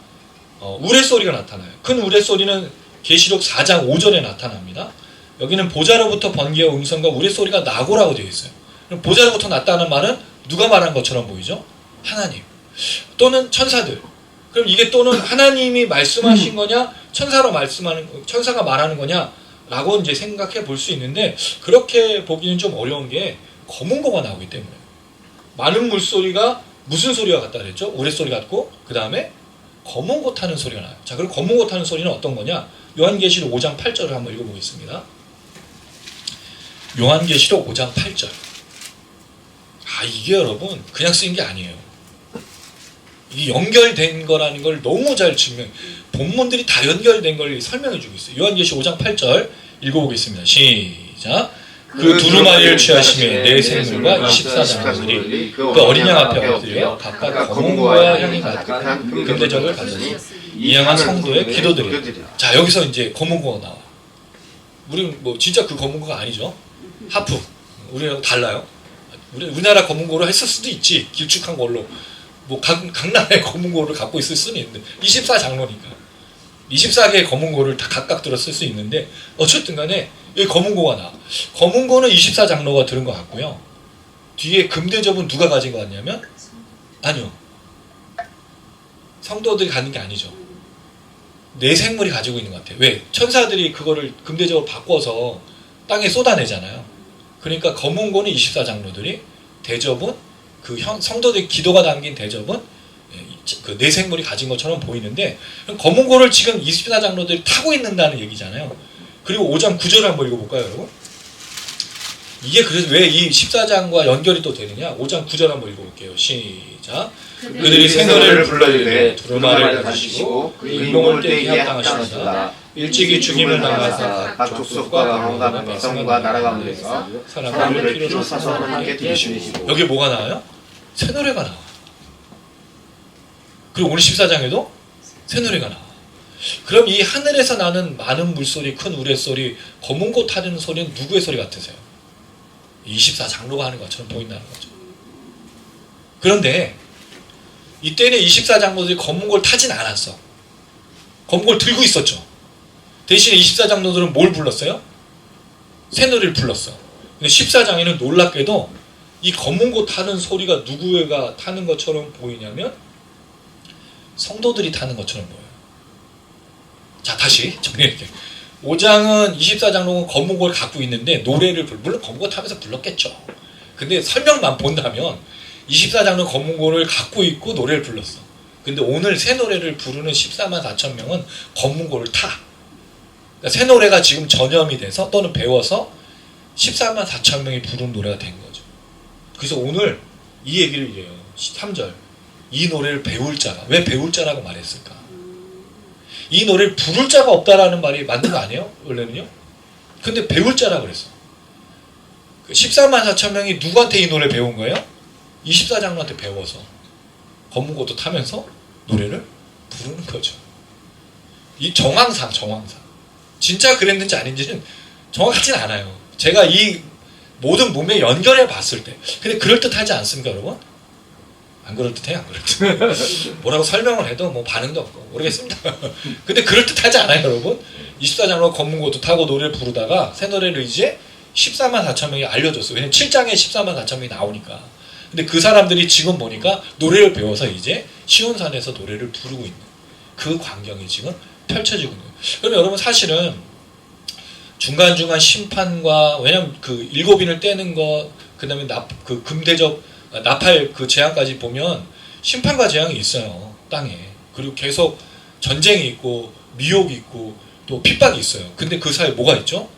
우레소리가 나타나요. 큰 우레소리는 계시록 4장 5절에 나타납니다. 여기는 보좌로부터 번개와 음성과 우레소리가 나고라고 되어 있어요. 그럼 보좌로부터 났다는 말은 누가 말한 것처럼 보이죠? 하나님 또는 천사들. 그럼 이게 또는 하나님이 말씀하신 거냐 천사가 말하는 거냐 라고 이제 생각해 볼 수 있는데 그렇게 보기는 좀 어려운 게 검은 거가 나오기 때문에 많은 물소리가 무슨 소리와 같다 그랬죠? 우레소리 같고 그 다음에 검은 고 타는 소리가 나요. 자, 그럼 검은 고 타는 소리는 어떤 거냐? 요한계시록 5장 8절을 한번 읽어보겠습니다. 요한계시록 5장 8절. 이게 여러분 그냥 쓰인 게 아니에요. 이게 연결된 거라는 걸 너무 잘 본문들이 다 연결된 걸 설명해 주고 있어요. 요한계시록 5장 8절 읽어보겠습니다. 시작. 그 두루마리를 취하심에 내 생물과 24장로들이 그 어린 양 앞에 엎드려 각각 검은 고와 향이 가득한 금대접을 가졌으니 이 향한 성도의 기도드리라. 자, 여기서 이제 검은 고가 나와. 우리는 뭐 진짜 그 검은 고가 아니죠. 하프. 우리랑 달라요. 우리나라 검은 고로 했을 수도 있지. 길쭉한 걸로. 뭐 각 나라의 검은 고를 갖고 있을 수는 있는데 24장로니까 24개의 검은 고를 다 각각 들었을 수 있는데 어쨌든 간에 여기 검은 고가 나와. 검은 고는 24장로가 들은 것 같고요. 뒤에 금대접은 누가 가진 것 같냐면 아니요. 성도들이 가는 게 아니죠. 내 생물이 가지고 있는 것 같아요. 왜? 천사들이 그거를 금대접으로 바꿔서 땅에 쏟아내잖아요. 그러니까 검은 고는 24장로들이 대접은 그 성도들의 기도가 담긴 대접은 그 내생물이 가진 것처럼 보이는데 검은고를 지금 24장로들이 타고 있는다는 얘기잖아요. 그리고 5장 9절을 한번 읽어볼까요, 여러분? 이게 그래서 왜 이 14장과 연결이 또 되느냐? 5장 9절 한번 읽어볼게요. 시작. 그들이 새노래를 불러이르되 두루마리를 가지시고 그 인공을 떼기에 합당하시다. 일찍이 죽임을 당하사 각 족속과 방언과 백성과 나라 가운데서 사람들을 피로 사서 함께 들으시고. 여기 뭐가 나와요? 새노래가 나와. 그리고 오늘 14장에도 새노래가 나와. 그럼 이 하늘에서 나는 많은 물소리, 큰 우레소리, 검은 고 타는 소리는 누구의 소리 같으세요? 24장로가 하는 것처럼 보인다는 거죠. 그런데 이때는 24장로들이 검은 고를 타진 않았어. 검은 고를 들고 있었죠. 대신에 24장로들은 뭘 불렀어요? 새노래를 불렀어. 근데 14장에는 놀랍게도 이 검은 고 타는 소리가 누구가 타는 것처럼 보이냐면 성도들이 타는 것처럼 보여요. 자, 다시 정리할게요. 5장은 24장로는 검은 고를 갖고 있는데 노래를 물론 검은 고 타면서 불렀겠죠. 근데 설명만 본다면 24장로는 검은 고를 갖고 있고 노래를 불렀어. 근데 오늘 새 노래를 부르는 14만 4천 명은 검은 고를 타. 그러니까 새 노래가 지금 전염이 돼서 또는 배워서 14만 4천 명이 부르는 노래가 된 거죠. 그래서 오늘 이 얘기를 해요. 3절. 이 노래를 배울 자가. 왜 배울 자라고 말했을까? 이 노래를 부를 자가 없다라는 말이 맞는 거 아니에요? 원래는요? 근데 배울 자라고 그랬어. 14만 4천 명이 누구한테 이 노래 배운 거예요? 24장로한테 배워서 검은 고도 타면서 노래를 부르는 거죠. 이 정황상. 진짜 그랬는지 아닌지는 정확하진 않아요. 제가 이 모든 문맥 연결해 봤을 때. 근데 그럴듯하지 않습니까, 여러분? 안 그럴듯해요, 안 그럴듯해. 뭐라고 설명을 해도 뭐 반응도 없고 모르겠습니다. 근데 그럴듯하지 않아요, 여러분? 24장로 검은 고도 타고 노래를 부르다가 새 노래를 이제 14만 4천 명이 알려줬어요. 왜냐면 7장에 14만 4천 명이 나오니까. 근데 그 사람들이 지금 보니까 노래를 배워서 이제 시온산에서 노래를 부르고 있는 그 광경이 지금 펼쳐지고 있는 거예요. 그러면 여러분 사실은 중간중간 심판과 왜냐면 그 일곱인을 떼는 것, 그 다음에 그 금대접 나팔 그 재앙까지 보면 심판과 재앙이 있어요, 땅에. 그리고 계속 전쟁이 있고 미혹이 있고 또 핍박이 있어요. 근데 그 사이에 뭐가 있죠?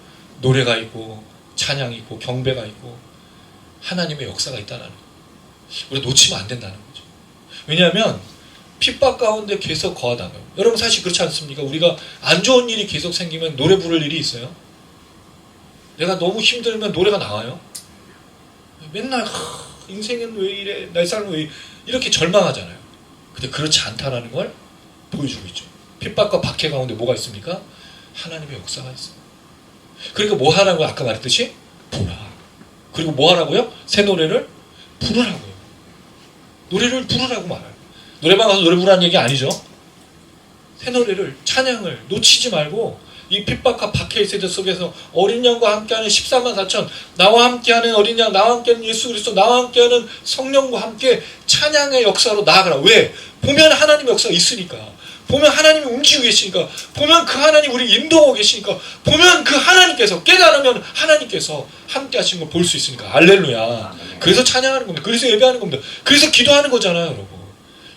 노래가 있고 찬양이 있고 경배가 있고 하나님의 역사가 있다는 거예요. 우리가 놓치면 안 된다는 거죠. 왜냐하면 핍박 가운데 계속 거하다가요. 여러분 사실 그렇지 않습니까? 우리가 안 좋은 일이 계속 생기면 노래 부를 일이 있어요. 내가 너무 힘들면 노래가 나와요. 맨날 인생은 왜 이래, 내 삶은 왜 이렇게 절망하잖아요. 근데 그렇지 않다라는 걸 보여주고 있죠. 핍박과 박해 가운데 뭐가 있습니까? 하나님의 역사가 있어요. 그러니까 뭐 하라고요? 아까 말했듯이 보라. 그리고 뭐 하라고요? 새 노래를 부르라고요. 노래를 부르라고 말해요. 노래방 가서 노래 부르라는 얘기 아니죠. 새 노래를, 찬양을 놓치지 말고 이 핍박과 박해의 세대 속에서 어린 양과 함께하는 14만 4천, 나와 함께하는 어린 양, 나와 함께하는 예수 그리스도, 나와 함께하는 성령과 함께 찬양의 역사로 나아가라. 왜? 보면 하나님의 역사가 있으니까. 보면 하나님이 움직이고 계시니까. 보면 그 하나님 우리 인도하고 계시니까. 보면 그 하나님께서, 깨달으면 하나님께서 함께 하신 걸 볼 수 있으니까. 알렐루야. 그래서 찬양하는 겁니다. 그래서 예배하는 겁니다. 그래서 기도하는 거잖아요, 여러분.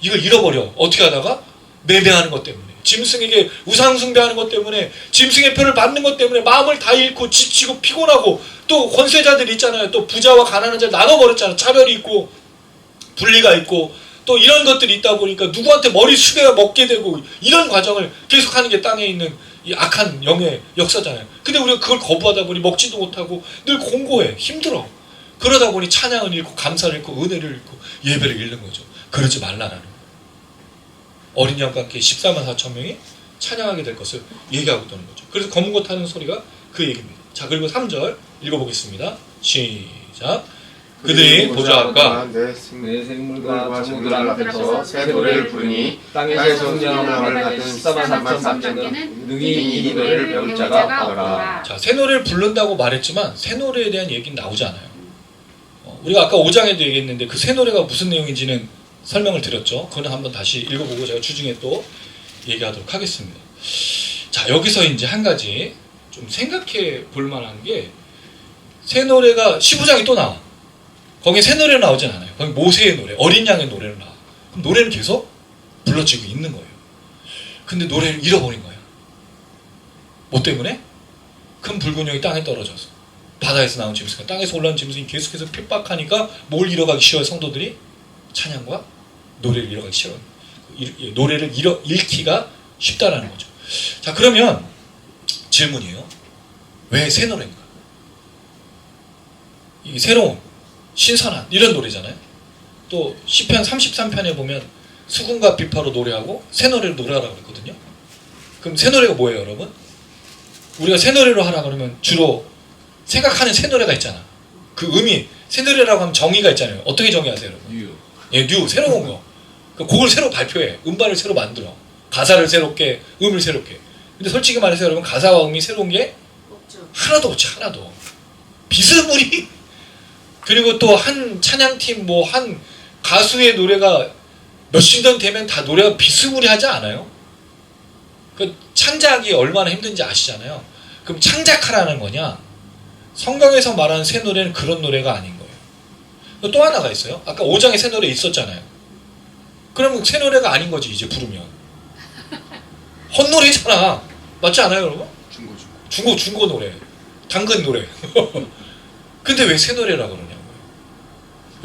이걸 잃어버려. 어떻게 하다가? 매매하는 것 때문에. 짐승에게 우상 숭배하는 것 때문에, 짐승의 표를 받는 것 때문에 마음을 다 잃고 지치고 피곤하고, 또 권세자들 있잖아요. 또 부자와 가난한 자를 나눠버렸잖아요. 차별이 있고 분리가 있고 또 이런 것들이 있다 보니까 누구한테 머리 숙여 먹게 되고, 이런 과정을 계속하는 게 땅에 있는 이 악한 영의 역사잖아요. 근데 우리가 그걸 거부하다 보니 먹지도 못하고 늘 공고해, 힘들어. 그러다 보니 찬양을 잃고 감사를 잃고 은혜를 잃고 예배를 잃는 거죠. 그러지 말라라는 거예요. 어린 양과 함께 14만 4천 명이 찬양하게 될 것을 얘기하고 있다는 거죠. 그래서 검은 것 타는 소리가 그 얘기입니다. 자, 그리고 3절 읽어보겠습니다. 시작. 그들이 보좌 앞과 내 생물과 천국들 앞에서 새 노래를 부르니 땅에서 성령을 받은 14만 4천 명은 능히 이 노래를 배울 자가 없더라. 자, 새 노래를 부른다고 말했지만 새 노래에 대한 얘기는 나오지 않아요. 우리가 아까 5장에도 얘기했는데 그 새 노래가 무슨 내용인지는 설명을 드렸죠. 그거는 한번 다시 읽어보고 제가 주중에 또 얘기하도록 하겠습니다. 자, 여기서 이제 한 가지 좀 생각해 볼 만한 게, 새 노래가 15장이 또 나와. 거기에 새 노래 나오진 않아요. 거기 모세의 노래, 어린 양의 노래로 나와. 그럼 노래는 계속 불러지고 있는 거예요. 근데 노래를 잃어버린 거예요. 뭐 때문에? 큰 붉은 용이 땅에 떨어져서 바다에서 나온 짐승, 땅에서 올라온 짐승이 계속해서 핍박하니까 뭘 잃어가기 쉬워요 성도들이? 찬양과 노래를 잃어가기 싫어요. 노래를 잃기가 쉽다라는 거죠. 자, 그러면 질문이에요. 왜 새 노래인가? 이 새로운 신선한 이런 노래잖아요. 또 시편 33편에 보면 수금과 비파로 노래하고 새 노래로 노래하라고 그랬거든요. 그럼 새 노래가 뭐예요, 여러분? 우리가 새 노래로 하라 그러면 주로 생각하는 새 노래가 있잖아. 그 의미, 새 노래라고 하면 정의가 있잖아요. 어떻게 정의하세요, 여러분? 예, 뉴, 새로운 거. 그 곡을 새로 발표해. 음반을 새로 만들어. 가사를 새롭게, 음을 새롭게. 근데 솔직히 말해서 여러분, 가사와 음이 새로운 게 없죠. 하나도 없지, 하나도. 비스무리. 그리고 또 한 찬양팀, 뭐, 한 가수의 노래가 몇십 년 되면 다 노래가 비스무리하지 않아요? 그 창작이 얼마나 힘든지 아시잖아요. 그럼 창작하라는 거냐? 성경에서 말하는 새 노래는 그런 노래가 아닌 거예요. 또 하나가 있어요. 아까 5장에 새 노래 있었잖아요. 그러면 새 노래가 아닌 거지 이제 부르면. 헛노래잖아. 맞지 않아요, 여러분? 중고 노래. 당근 노래. 근데 왜 새 노래라고 그러냐고요.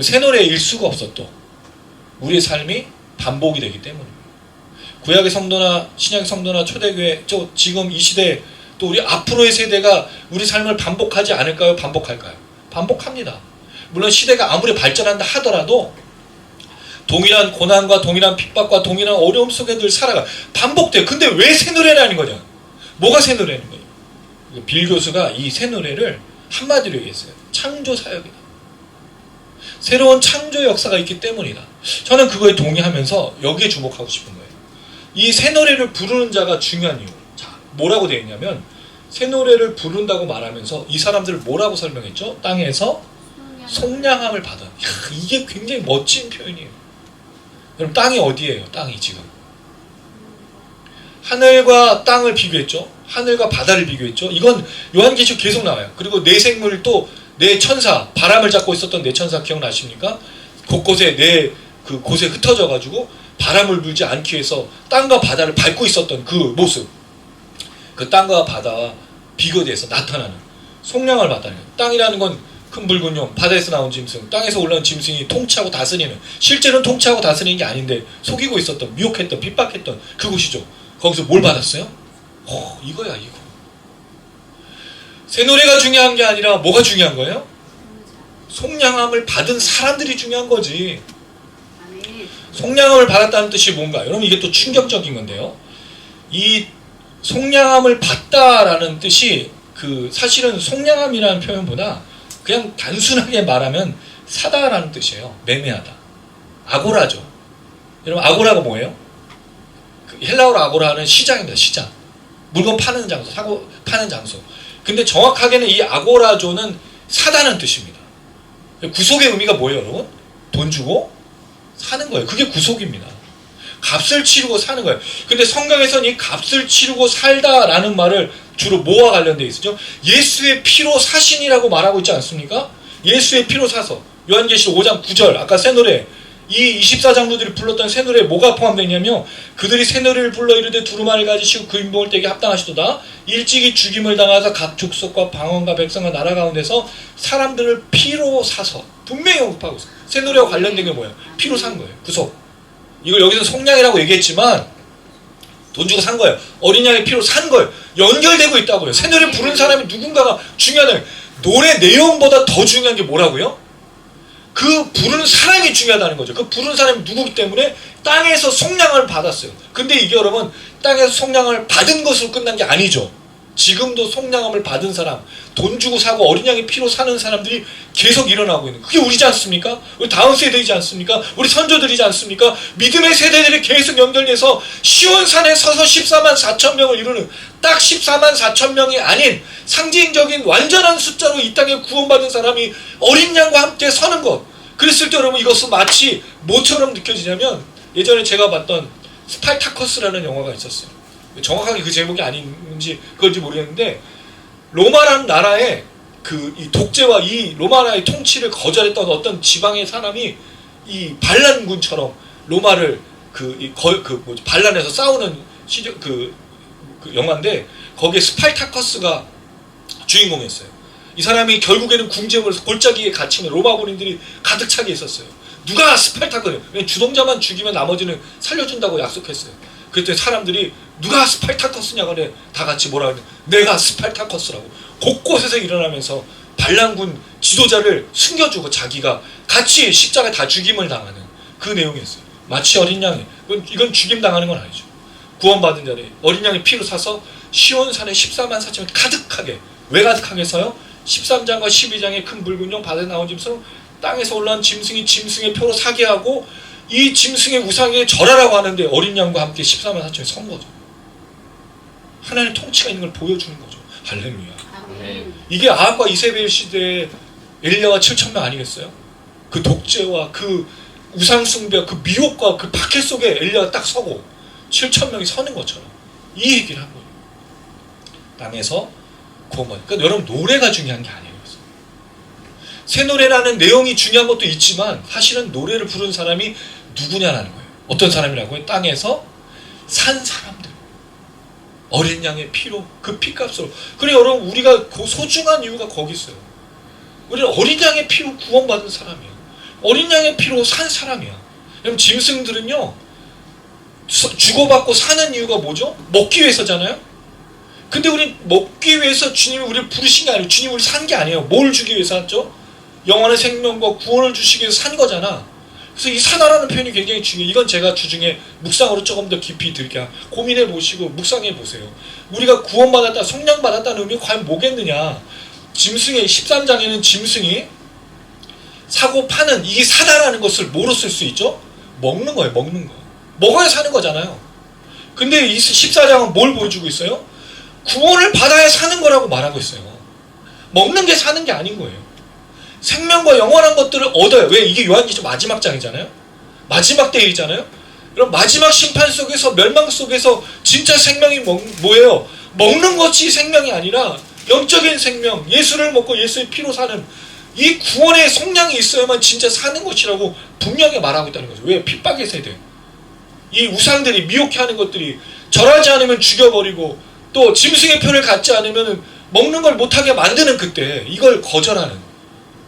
새 노래일 수가 없어 또. 우리의 삶이 반복이 되기 때문입니다. 구약의 성도나 신약의 성도나 초대교회, 지금 이 시대 또 우리 앞으로의 세대가 우리 삶을 반복하지 않을까요? 반복할까요? 반복합니다. 물론 시대가 아무리 발전한다 하더라도 동일한 고난과 동일한 핍박과 동일한 어려움 속에 늘 살아가. 반복돼요. 근데 왜 새 노래라는 거냐? 뭐가 새 노래는 거예요? 빌 교수가 이 새 노래를 한마디로 얘기했어요. 창조 사역이다. 새로운 창조 역사가 있기 때문이다. 저는 그거에 동의하면서 여기에 주목하고 싶은 거예요. 이 새 노래를 부르는 자가 중요한 이유. 자, 뭐라고 되어 있냐면 새 노래를 부른다고 말하면서 이 사람들을 뭐라고 설명했죠? 땅에서 속량함을 받은. 이게 굉장히 멋진 표현이에요. 그럼 땅이 어디예요? 땅이 지금 하늘과 땅을 비교했죠. 하늘과 바다를 비교했죠. 이건 요한계시록 계속 나와요. 그리고 네 생물 또 네 천사, 바람을 잡고 있었던 네 천사 기억나십니까? 곳곳에 그 곳에 흩어져 가지고 바람을 불지 않기 위해서 땅과 바다를 밟고 있었던 그 모습. 그 땅과 바다와 비교돼서 나타나는 속량을 받다는 거예요. 땅이라는 건 큰 붉은 용, 바다에서 나온 짐승, 땅에서 올라온 짐승이 통치하고 다스리는, 실제로는 통치하고 다스리는 게 아닌데 속이고 있었던, 미혹했던, 핍박했던 그곳이죠. 거기서 뭘 받았어요? 이거야 이거. 새 노래가 중요한 게 아니라 뭐가 중요한 거예요? 속량함을 받은 사람들이 중요한 거지. 속량함을 받았다는 뜻이 뭔가? 여러분 이게 또 충격적인 건데요. 이 속량함을 받다라는 뜻이 사실은 속량함이라는 표현보다 그냥 단순하게 말하면 사다라는 뜻이에요. 매매하다. 아고라죠. 여러분 아고라가 뭐예요? 헬라어로 아고라는 시장입니다. 시장. 물건 파는 장소, 사고 파는 장소. 근데 정확하게는 이 아고라조는 사다는 뜻입니다. 구속의 의미가 뭐예요, 여러분? 돈 주고 사는 거예요. 그게 구속입니다. 값을 치르고 사는 거예요. 근데 성경에서는 이 값을 치르고 살다라는 말을 주로 뭐와 관련되어 있었죠? 예수의 피로 사신이라고 말하고 있지 않습니까? 예수의 피로 사서. 요한계시록 5장 9절 아까 새 노래 이 24장로들이 불렀던 새 노래에 뭐가 포함되냐면 그들이 새 노래를 불러 이르되 두루마리를 가지시고 그 인봉을 떼기 합당하시도다. 일찍이 죽임을 당하사 각 족속과 방언과 백성과 나라 가운데서 사람들을 피로 사서. 분명히 언급하고 있어요. 새 노래와 관련된 게 뭐예요? 피로 산 거예요. 구속. 이걸 여기서 속량이라고 얘기했지만 돈 주고 산 거예요. 어린 양의 피로 산 거예요. 연결되고 있다고요. 새 노래 부른 사람이 누군가가 중요하다. 노래 내용보다 더 중요한 게 뭐라고요? 그 부르는 사람이 중요하다는 거죠. 그 부르는 사람이 누구기 때문에 땅에서 속량을 받았어요. 근데 이게 여러분 땅에서 속량을 받은 것으로 끝난 게 아니죠. 지금도 속량함을 받은 사람, 돈 주고 사고 어린 양의 피로 사는 사람들이 계속 일어나고 있는 그게 우리지 않습니까? 우리 다음 세대이지 않습니까? 우리 선조들이지 않습니까? 믿음의 세대들이 계속 연결돼서 시온산에 서서 14만 4천 명을 이루는 딱 14만 4천 명이 아닌 상징적인 완전한 숫자로 이 땅에 구원받은 사람이 어린 양과 함께 서는 것. 그랬을 때 여러분 이것은 마치 뭐처럼 느껴지냐면 예전에 제가 봤던 스파르타커스라는 영화가 있었어요. 정확하게 그 제목이 아닌지 그건지 모르겠는데 로마라는 나라의 이 독재와 이 로마나의 통치를 거절했던 어떤 지방의 사람이 이 반란군처럼 로마를 반란에서 싸우는 시절 그 영화인데 거기에 스파르타커스가 주인공이었어요. 이 사람이 결국에는 궁지에서 골짜기에 갇히는 로마 군인들이 가득 차게 있었어요. 누가 스파르타커예요? 주동자만 죽이면 나머지는 살려준다고 약속했어요. 그때 사람들이 누가 스파르타커스냐고 그래. 다 같이 뭐라 그래? 내가 스파르타커스라고. 곳곳에서 일어나면서 반란군 지도자를 숨겨주고 자기가 같이 십자가에 다 죽임을 당하는 그 내용이었어요. 마치 어린 양이 이건 죽임 당하는 건 아니죠. 구원받은 자들이 어린 양의 피로 사서 시온산에 14만 4천을 가득하게 왜 가득하게 해서요? 13장과 12장의 큰 붉은 용 바다에 나온 짐승 땅에서 올라온 짐승이 짐승의 표로 사게 하고 이 짐승의 우상에 절하라고 하는데 어린 양과 함께 14만 4천이 선 거죠. 하나님의 통치가 있는 걸 보여주는 거죠. 할렐루야. 아멘. 이게 아합과 이세벨 시대의 엘리야와 7,000명 아니겠어요? 그 독재와 그 우상숭배, 그 미혹과 그 박해 속에 엘리야가 딱 서고 7,000명이 서는 것처럼 이 얘기를 한 거예요. 땅에서 구원받는. 그러니까 여러분 노래가 중요한 게 아니에요. 새 노래라는 내용이 중요한 것도 있지만 사실은 노래를 부르는 사람이 누구냐라는 거예요. 어떤 사람이라고요? 땅에서 산 사람들. 어린 양의 피로 그 피값으로. 그래 여러분 우리가 소중한 이유가 거기 있어요. 우리는 어린 양의 피로 구원받은 사람이에요. 어린 양의 피로 산 사람이야. 여러분 짐승들은요 주고받고 사는 이유가 뭐죠? 먹기 위해서잖아요. 근데 우리 먹기 위해서 주님이 우리를 부르신 게 아니에요. 주님이 우리 산 게 아니에요. 뭘 주기 위해서 샀죠? 영원한 생명과 구원을 주시기 위해서 산 거잖아. 그래서 이 사나라는 표현이 굉장히 중요해요. 이건 제가 주중에 묵상으로 조금 더 깊이 드릴게요. 고민해 보시고 묵상해 보세요. 우리가 구원받았다, 성령받았다는 의미가 과연 뭐겠느냐. 짐승의 13장에는 짐승이 사고 파는 이 사다라는 것을 뭐로 쓸 수 있죠? 먹는 거예요. 먹는 거. 먹어야 사는 거잖아요. 근데 이 14장은 뭘 보여주고 있어요? 구원을 받아야 사는 거라고 말하고 있어요. 먹는 게 사는 게 아닌 거예요. 생명과 영원한 것들을 얻어요. 왜? 이게 요한계시록 마지막 장이잖아요. 마지막 때이잖아요. 그럼 마지막 심판 속에서 멸망 속에서 진짜 생명이 뭐예요? 먹는 것이 생명이 아니라 영적인 생명, 예수를 먹고 예수의 피로 사는 이 구원의 속량이 있어야만 진짜 사는 것이라고 분명히 말하고 있다는 거죠. 왜? 핍박의 세대. 이 우상들이 미혹해 하는 것들이 절하지 않으면 죽여버리고 또 짐승의 표를 갖지 않으면 먹는 걸 못하게 만드는 그때 이걸 거절하는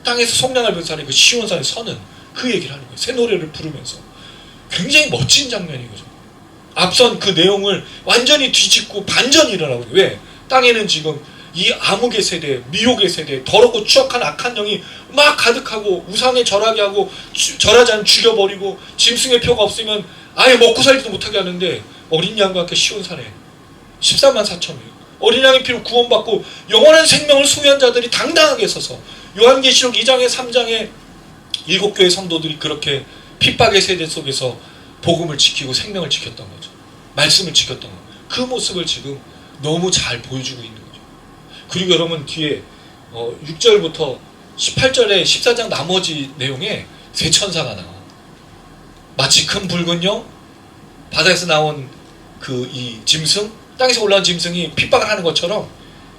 땅에서 속량을 변사하는 그 시온산에 서는 그 얘기를 하는 거예요. 새 노래를 부르면서. 굉장히 멋진 장면인 거죠. 앞선 그 내용을 완전히 뒤집고 반전이 일어나고 있어요. 왜? 땅에는 지금 이 암흑의 세대, 미혹의 세대, 더럽고 추악한 악한 영이 막 가득하고 우상에 절하게 하고 절하지 않으면 죽여버리고 짐승의 표가 없으면 아예 먹고 살지도 못하게 하는데 어린 양과 함께 시온산에 14만 4천이에요. 어린 양의 피로 구원받고 영원한 생명을 소유한 자들이 당당하게 서서 요한계시록 2장에 3장에 7교회 성도들이 그렇게 핍박의 세대 속에서 복음을 지키고 생명을 지켰던 거죠. 말씀을 지켰던 거죠. 그 모습을 지금 너무 잘 보여주고 있는 거죠. 그리고 여러분 뒤에 6절부터 18절에 14장 나머지 내용에 세 천사가 나와. 마치 큰 붉은 영, 바다에서 나온 그 이 짐승, 땅에서 올라온 짐승이 핍박을 하는 것처럼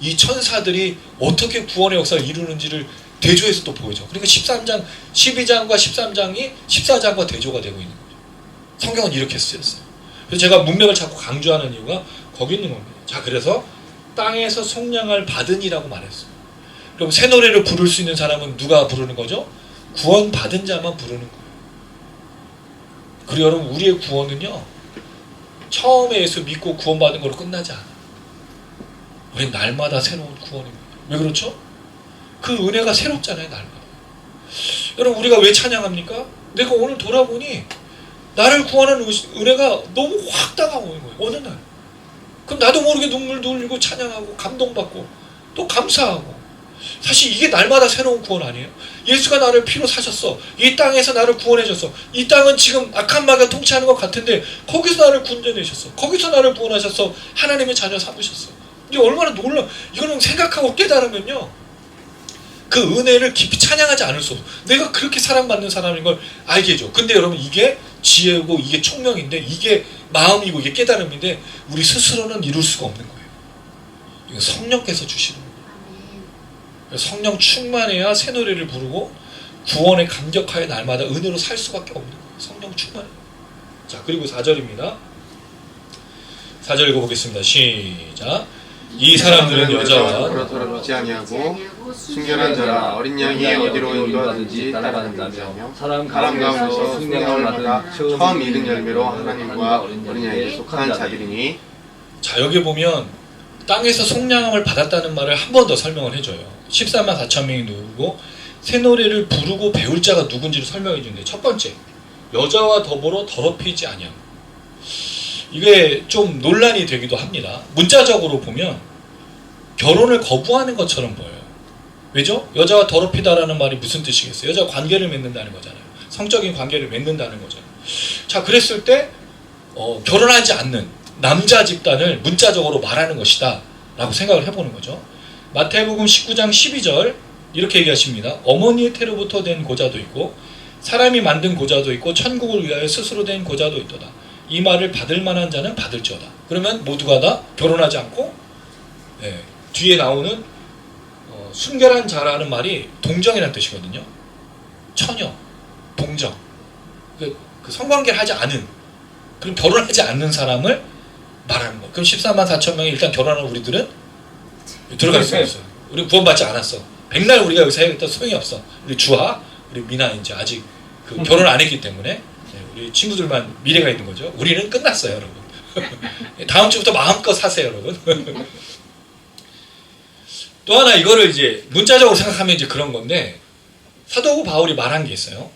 이 천사들이 어떻게 구원의 역사를 이루는지를 대조해서 또 보여줘. 그러니까 13장, 12장과 13장이 14장과 대조가 되고 있는 거죠. 성경은 이렇게 쓰였어요. 그래서 제가 문맥을 자꾸 강조하는 이유가 거기 있는 겁니다. 자, 그래서 땅에서 속량을 받으니라고 말했어요. 그럼 새 노래를 부를 수 있는 사람은 누가 부르는 거죠? 구원받은 자만 부르는 거예요. 그리고 여러분 우리의 구원은요 처음에 예수 믿고 구원받은 걸로 끝나지 않아요. 우린 날마다 새로운 구원입니다. 왜 그렇죠? 그 은혜가 새롭잖아요. 날마다. 여러분 우리가 왜 찬양합니까? 내가 오늘 돌아보니 나를 구원하는 은혜가 너무 확 다가오는 거예요. 어느 날. 그럼 나도 모르게 눈물도 흘리고 찬양하고 감동받고 또 감사하고. 사실 이게 날마다 새로운 구원 아니에요? 예수가 나를 피로 사셨어. 이 땅에서 나를 구원해줬어. 이 땅은 지금 악한 마귀가 통치하는 것 같은데 거기서 나를 구원해내셨어. 거기서 나를 구원하셔서 하나님의 자녀 삼으셨어. 이게 얼마나 놀라. 이거는 생각하고 깨달으면요 그 은혜를 깊이 찬양하지 않을 수 없어. 내가 그렇게 사랑받는 사람인 걸 알게 해줘. 근데 여러분 이게 지혜고 이게 총명인데 이게 마음이고 이게 깨달음인데 우리 스스로는 이룰 수가 없는 거예요. 이거 성령께서 주시는 거예요. 성령 충만해야 새 노래를 부르고 구원에 감격하여 날마다 은혜로 살 수밖에 없는 거예요. 성령 충만해. 자, 그리고 4절입니다. 4절 읽어보겠습니다. 시작. 이 사람들은 여자와 더러 더럽지 아니하고 순결한 자라 어린 양이 어디로 인도하든지 따라가는 자며 사람 사람 가운데서 가운데서 숙명을 받아 처음 읽은 열매로 하나님과 어린 양에게 속한 자들이니. 자, 여기 보면 땅에서 속량함을 받았다는 말을 한 번 더 설명을 해줘요. 14만 4천 명이 누구고 새 노래를 부르고 배울 자가 누군지를 설명해 주는데, 첫 번째, 여자와 더불어 더럽히지 아니함. 이게 좀 논란이 되기도 합니다. 문자적으로 보면 결혼을 거부하는 것처럼 보여요. 왜죠? 여자와 더럽히다라는 말이 무슨 뜻이겠어요? 여자와 관계를 맺는다는 거잖아요. 성적인 관계를 맺는다는 거잖아요. 자, 그랬을 때 결혼하지 않는 남자 집단을 문자적으로 말하는 것이다 라고 생각을 해보는 거죠. 마태복음 19장 12절 이렇게 얘기하십니다. 어머니의 태로부터 된 고자도 있고 사람이 만든 고자도 있고 천국을 위하여 스스로 된 고자도 있도다. 이 말을 받을 만한 자는 받을지어다. 그러면 모두가 다 결혼하지 않고 뒤에 나오는 순결한 자라는 말이 동정이라는 뜻이거든요. 처녀, 동정. 그 성관계를 하지 않은, 그럼 결혼하지 않는 사람을 말하는 거예요. 그럼 14만 4천 명이 일단 결혼하는 우리들은 들어갈 수 없어요. 우리 구원받지 않았어. 백날 우리가 여기서 해야겠다 소용이 없어. 우리 주하, 우리 미나 이제 아직 결혼 안 했기 때문에 우리 친구들만 미래가 있는 거죠. 우리는 끝났어요, 여러분. 다음 주부터 마음껏 사세요, 여러분. 또 하나 이거를 이제 문자적으로 생각하면 이제 그런 건데, 사도 바울이 말한 게 있어요.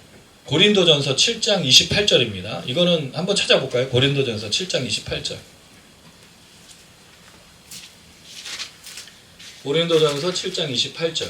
고린도전서 7장 28절입니다. 이거는 한번 찾아볼까요? 고린도전서 7장 28절. 고린도전서 7장 28절.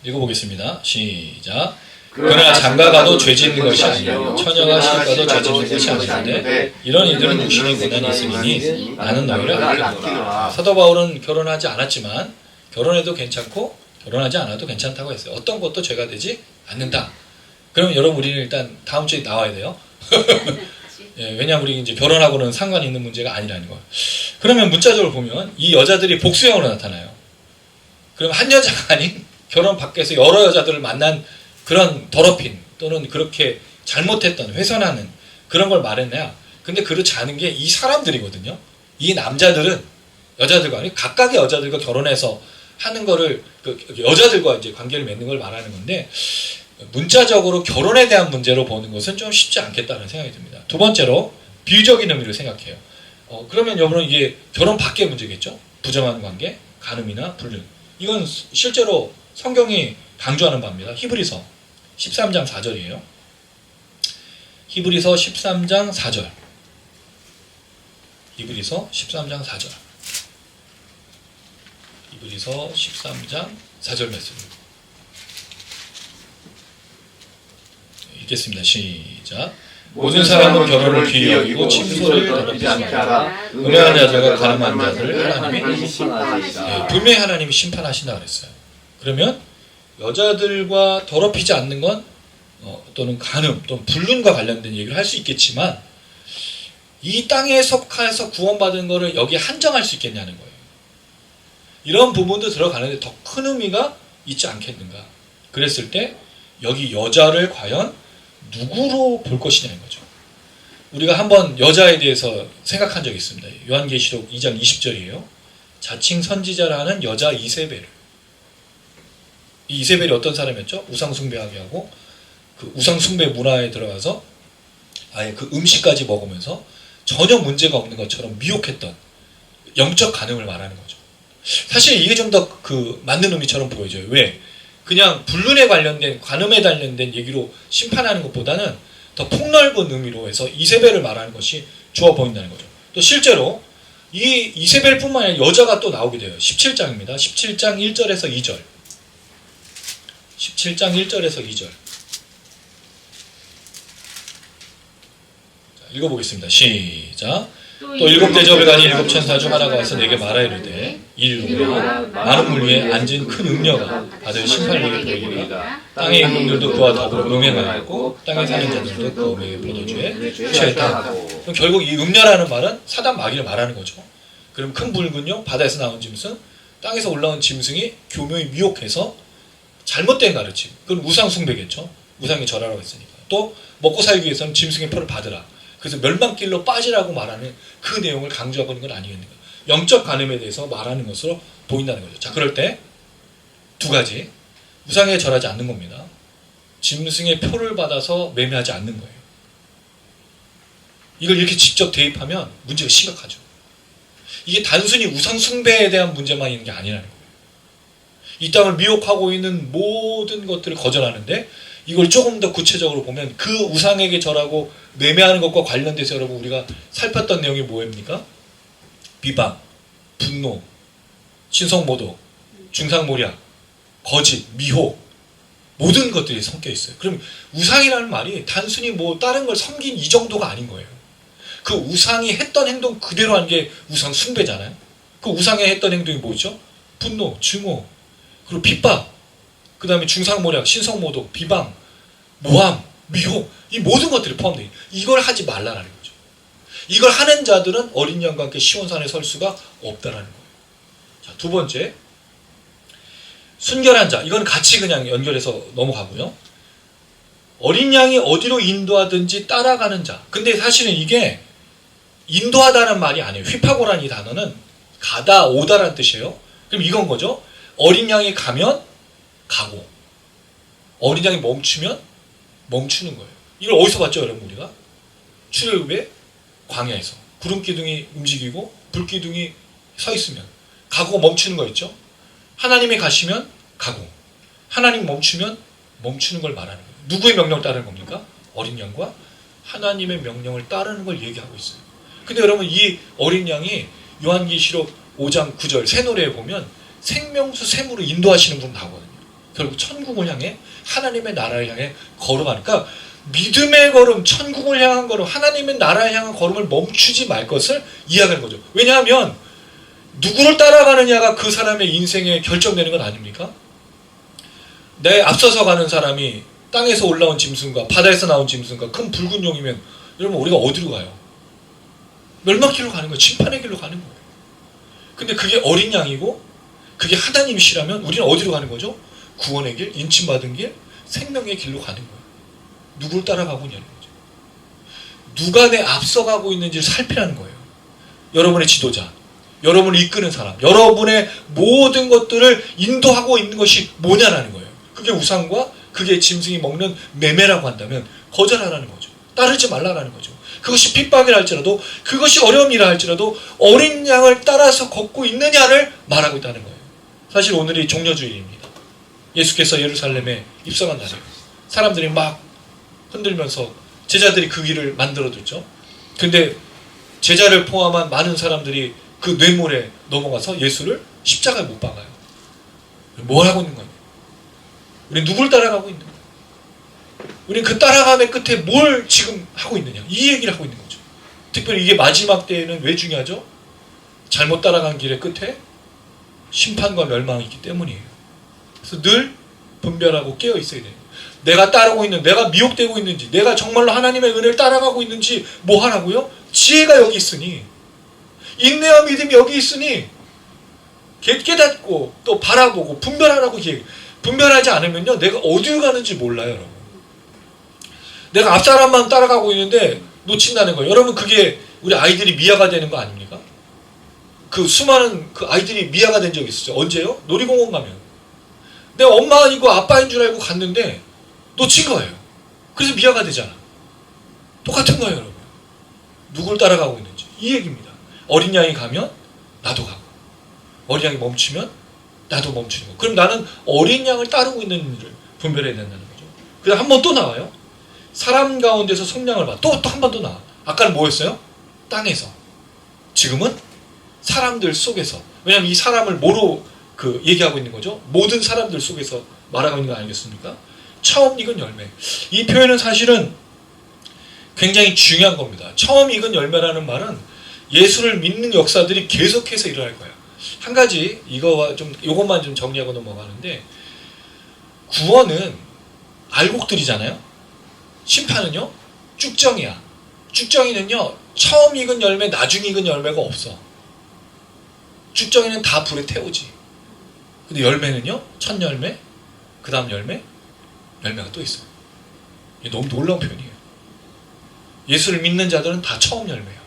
읽어보겠습니다. 시작. 그러나 장가가도 죄 짓는 것이 아니요 처녀가 시집가도 죄 짓는 것이 아니는데 이런 이들은 육신이 고난이 있으니 나는 너희를 아끼노라. 사도 바울은 결혼하지 않았지만 결혼해도 괜찮고 결혼하지 않아도 괜찮다고 했어요. 어떤 것도 죄가 되지 않는다. 그럼 여러분 우리는 일단 다음 주에 나와야 돼요. 왜냐하면 우리 이제 결혼하고는 상관이 있는 문제가 아니라는 거예요. 그러면 문자적으로 보면 이 여자들이 복수형으로 나타나요. 그럼 한 여자가 아닌 결혼 밖에서 여러 여자들을 만난 그런 더럽힌 또는 그렇게 잘못했던 훼손하는 그런 걸 말했냐. 근데 그렇지 않은 게 이 사람들이거든요. 이 남자들은 여자들과 아니 각각의 여자들과 결혼해서 하는 거를 여자들과 이제 관계를 맺는 걸 말하는 건데, 문자적으로 결혼에 대한 문제로 보는 것은 좀 쉽지 않겠다는 생각이 듭니다. 두 번째로 비유적인 의미를 생각해요. 그러면 여러분 이게 결혼 밖의 문제겠죠? 부정한 관계, 간음이나 불륜. 이건 실제로 성경이 강조하는 바입니다. 히브리서 13장 4절이에요. 히브리서 13장 4절. 히브리서 13장 4절. 히브리서 13장 4절 말씀. 읽겠습니다. 시작. 모든 사람은 결혼을 귀히 여기고 침소를 더럽히지 않게 하라. 음행한 자들과 가늠한 자들을 하나님이 분명히 하나님이 심판하신다 그랬어요. 그러면 여자들과 더럽히지 않는 건 또는 간음 또는 불륜과 관련된 얘기를 할 수 있겠지만, 이 땅에 속해서 구원받은 거를 여기에 한정할 수 있겠냐는 거예요. 이런 부분도 들어가는데 더 큰 의미가 있지 않겠는가. 그랬을 때 여기 여자를 과연 누구로 볼 것이냐는 거죠. 우리가 한번 여자에 대해서 생각한 적이 있습니다. 요한계시록 2장 20절이에요. 자칭 선지자라는 여자 이세벨. 이 이세벨이 어떤 사람이었죠? 우상숭배하게 하고 그 우상숭배 문화에 들어가서 아예 그 음식까지 먹으면서 전혀 문제가 없는 것처럼 미혹했던 영적 간음을 말하는 거죠. 사실 이게 좀 더 맞는 의미처럼 보여져요. 왜? 그냥 불륜에 관련된 간음에 관련된 얘기로 심판하는 것보다는 더 폭넓은 의미로 해서 이세벨을 말하는 것이 좋아 보인다는 거죠. 또 실제로 이 이세벨뿐만 아니라 여자가 또 나오게 돼요. 17장입니다. 17장 1절에서 2절. 17장 1절에서 2절. 자, 읽어보겠습니다. 시작. 또 일곱 대접을 가진 일곱 천사 중 하나가 와서 내게 말하 이르되 이르노라 많은 물 위에 앉은 큰 음녀가 받을 심판을 내게 보이리라. 땅의 임금들도 그와 더불어 음행하였고 땅에 사는 자들도 그 음행의 포도주에 취했다. 그럼 결국 이 음녀라는 말은 사단 마귀를 말하는 거죠. 그럼 큰 붉은요 바다에서 나온 짐승, 땅에서 올라온 짐승이 교묘히 미혹해서 잘못된 가르침. 그건 우상 숭배겠죠. 우상에 절하라고 했으니까. 또 먹고 살기 위해서는 짐승의 표를 받으라. 그래서 멸망길로 빠지라고 말하는 그 내용을 강조하고 있는 건 아니겠는가. 영적 간음에 대해서 말하는 것으로 보인다는 거죠. 자, 그럴 때 두 가지. 우상에 절하지 않는 겁니다. 짐승의 표를 받아서 매매하지 않는 거예요. 이걸 이렇게 직접 대입하면 문제가 심각하죠. 이게 단순히 우상 숭배에 대한 문제만 있는 게 아니라는 거예요. 이 땅을 미혹하고 있는 모든 것들을 거절하는데 이걸 조금 더 구체적으로 보면 그 우상에게 절하고 매매하는 것과 관련돼서 여러분 우리가 살폈던 내용이 뭐입니까? 비방, 분노, 신성모독, 중상모략, 거짓, 미혹 모든 것들이 섞여 있어요. 그럼 우상이라는 말이 단순히 뭐 다른 걸 섬긴 이 정도가 아닌 거예요. 그 우상이 했던 행동 그대로 하는 게 우상 숭배잖아요. 그 우상이 했던 행동이 뭐죠? 분노, 증오, 그리고 핍박, 그 다음에 중상모략, 신성모독, 비방, 모함, 미혹 이 모든 것들이 포함되어 있어요. 이걸 하지 말라는 거죠. 이걸 하는 자들은 어린 양과 함께 시온산에 설 수가 없다라는 거예요. 자, 두 번째 순결한 자. 이건 같이 그냥 연결해서 넘어가고요. 어린 양이 어디로 인도하든지 따라가는 자. 근데 사실은 이게 인도하다는 말이 아니에요. 휘파고라는 이 단어는 가다, 오다라는 뜻이에요. 그럼 이건 거죠. 어린 양이 가면 가고 어린 양이 멈추면 멈추는 거예요. 이걸 어디서 봤죠, 여러분? 우리가 출애굽의 광야에서 구름 기둥이 움직이고 불 기둥이 서 있으면 가고 멈추는 거 있죠. 하나님이 가시면 가고 하나님 멈추면 멈추는 걸 말하는 거예요. 누구의 명령을 따르는 겁니까? 어린 양과 하나님의 명령을 따르는 걸 얘기하고 있어요. 근데 여러분 이 어린 양이 요한계시록 5장 9절 새노래에 보면 생명수 샘으로 인도하시는 분 나오거든요. 결국 천국을 향해 하나님의 나라를 향해 걸어가니까 믿음의 걸음, 천국을 향한 걸음, 하나님의 나라를 향한 걸음을 멈추지 말 것을 이야기하는 거죠. 왜냐하면 누구를 따라가느냐가 그 사람의 인생에 결정되는 건 아닙니까? 내 앞서서 가는 사람이 땅에서 올라온 짐승과 바다에서 나온 짐승과 큰 붉은 용이면 여러분 우리가 어디로 가요? 멸망길로 가는 거예요. 심판의 길로 가는 거예요. 근데 그게 어린 양이고 그게 하나님이시라면 우리는 어디로 가는 거죠? 구원의 길, 인침받은 길, 생명의 길로 가는 거예요. 누굴 따라가고 있냐는 거죠. 누가 내 앞서가고 있는지를 살피라는 거예요. 여러분의 지도자, 여러분을 이끄는 사람, 여러분의 모든 것들을 인도하고 있는 것이 뭐냐라는 거예요. 그게 우상과 그게 짐승이 먹는 매매라고 한다면 거절하라는 거죠. 따르지 말라라는 거죠. 그것이 핍박이라 할지라도 그것이 어려움이라 할지라도 어린 양을 따라서 걷고 있느냐를 말하고 있다는 거예요. 사실 오늘이 종려주일입니다. 예수께서 예루살렘에 입성한 날이에요. 사람들이 막 흔들면서 제자들이 그 길을 만들어뒀죠. 근데 제자를 포함한 많은 사람들이 그 뇌물에 넘어가서 예수를 십자가에 못 박아요. 뭘 하고 있는 거예요? 우리 누굴 따라가고 있는 거예요? 우리는 그 따라감의 끝에 뭘 지금 하고 있느냐? 이 얘기를 하고 있는 거죠. 특별히 이게 마지막 때에는 왜 중요하죠? 잘못 따라간 길의 끝에 심판과 멸망이 있기 때문이에요. 그래서 늘 분별하고 깨어 있어야 돼요. 내가 따르고 있는, 내가 미혹되고 있는지, 내가 정말로 하나님의 은혜를 따라가고 있는지 뭐 하라고요? 지혜가 여기 있으니, 인내와 믿음이 여기 있으니 깨닫고 또 바라보고 분별하라고 얘기해요. 분별하지 않으면요 내가 어디로 가는지 몰라요. 여러분. 내가 앞사람만 따라가고 있는데 놓친다는 거예요. 여러분 그게 우리 아이들이 미아가 되는 거 아닙니까? 그 수많은 그 아이들이 미아가 된 적이 있었죠. 언제요? 놀이공원 가면 내가 엄마 아니고 아빠인 줄 알고 갔는데 놓친 거예요. 그래서 미아가 되잖아. 똑같은 거예요. 여러분. 누굴 따라가고 있는지 이 얘기입니다. 어린 양이 가면 나도 가고 어린 양이 멈추면 나도 멈추는 거. 그럼 나는 어린 양을 따르고 있는지를 분별해야 된다는 거죠. 그다음 한 번 또 나와요. 사람 가운데서 속량을 봐. 또 한 번 또 나와. 아까는 뭐였어요? 땅에서. 지금은 사람들 속에서. 왜냐하면 이 사람을 뭐로 얘기하고 있는 거죠? 모든 사람들 속에서 말하고 있는 거 아니겠습니까? 처음 익은 열매. 이 표현은 사실은 굉장히 중요한 겁니다. 처음 익은 열매라는 말은 예수를 믿는 역사들이 계속해서 일어날 거예요. 한 가지 이것만 좀 정리하고 넘어가는데 구원은 알곡들이잖아요. 심판은요 쭉정이야. 쭉정이는요 처음 익은 열매, 나중에 익은 열매가 없어. 쭉정이는 다 불에 태우지. 근데 열매는요 첫 열매, 그 다음 열매가 또 있어요. 이게 너무 놀라운 표현이에요. 예수를 믿는 자들은 다 처음 열매예요.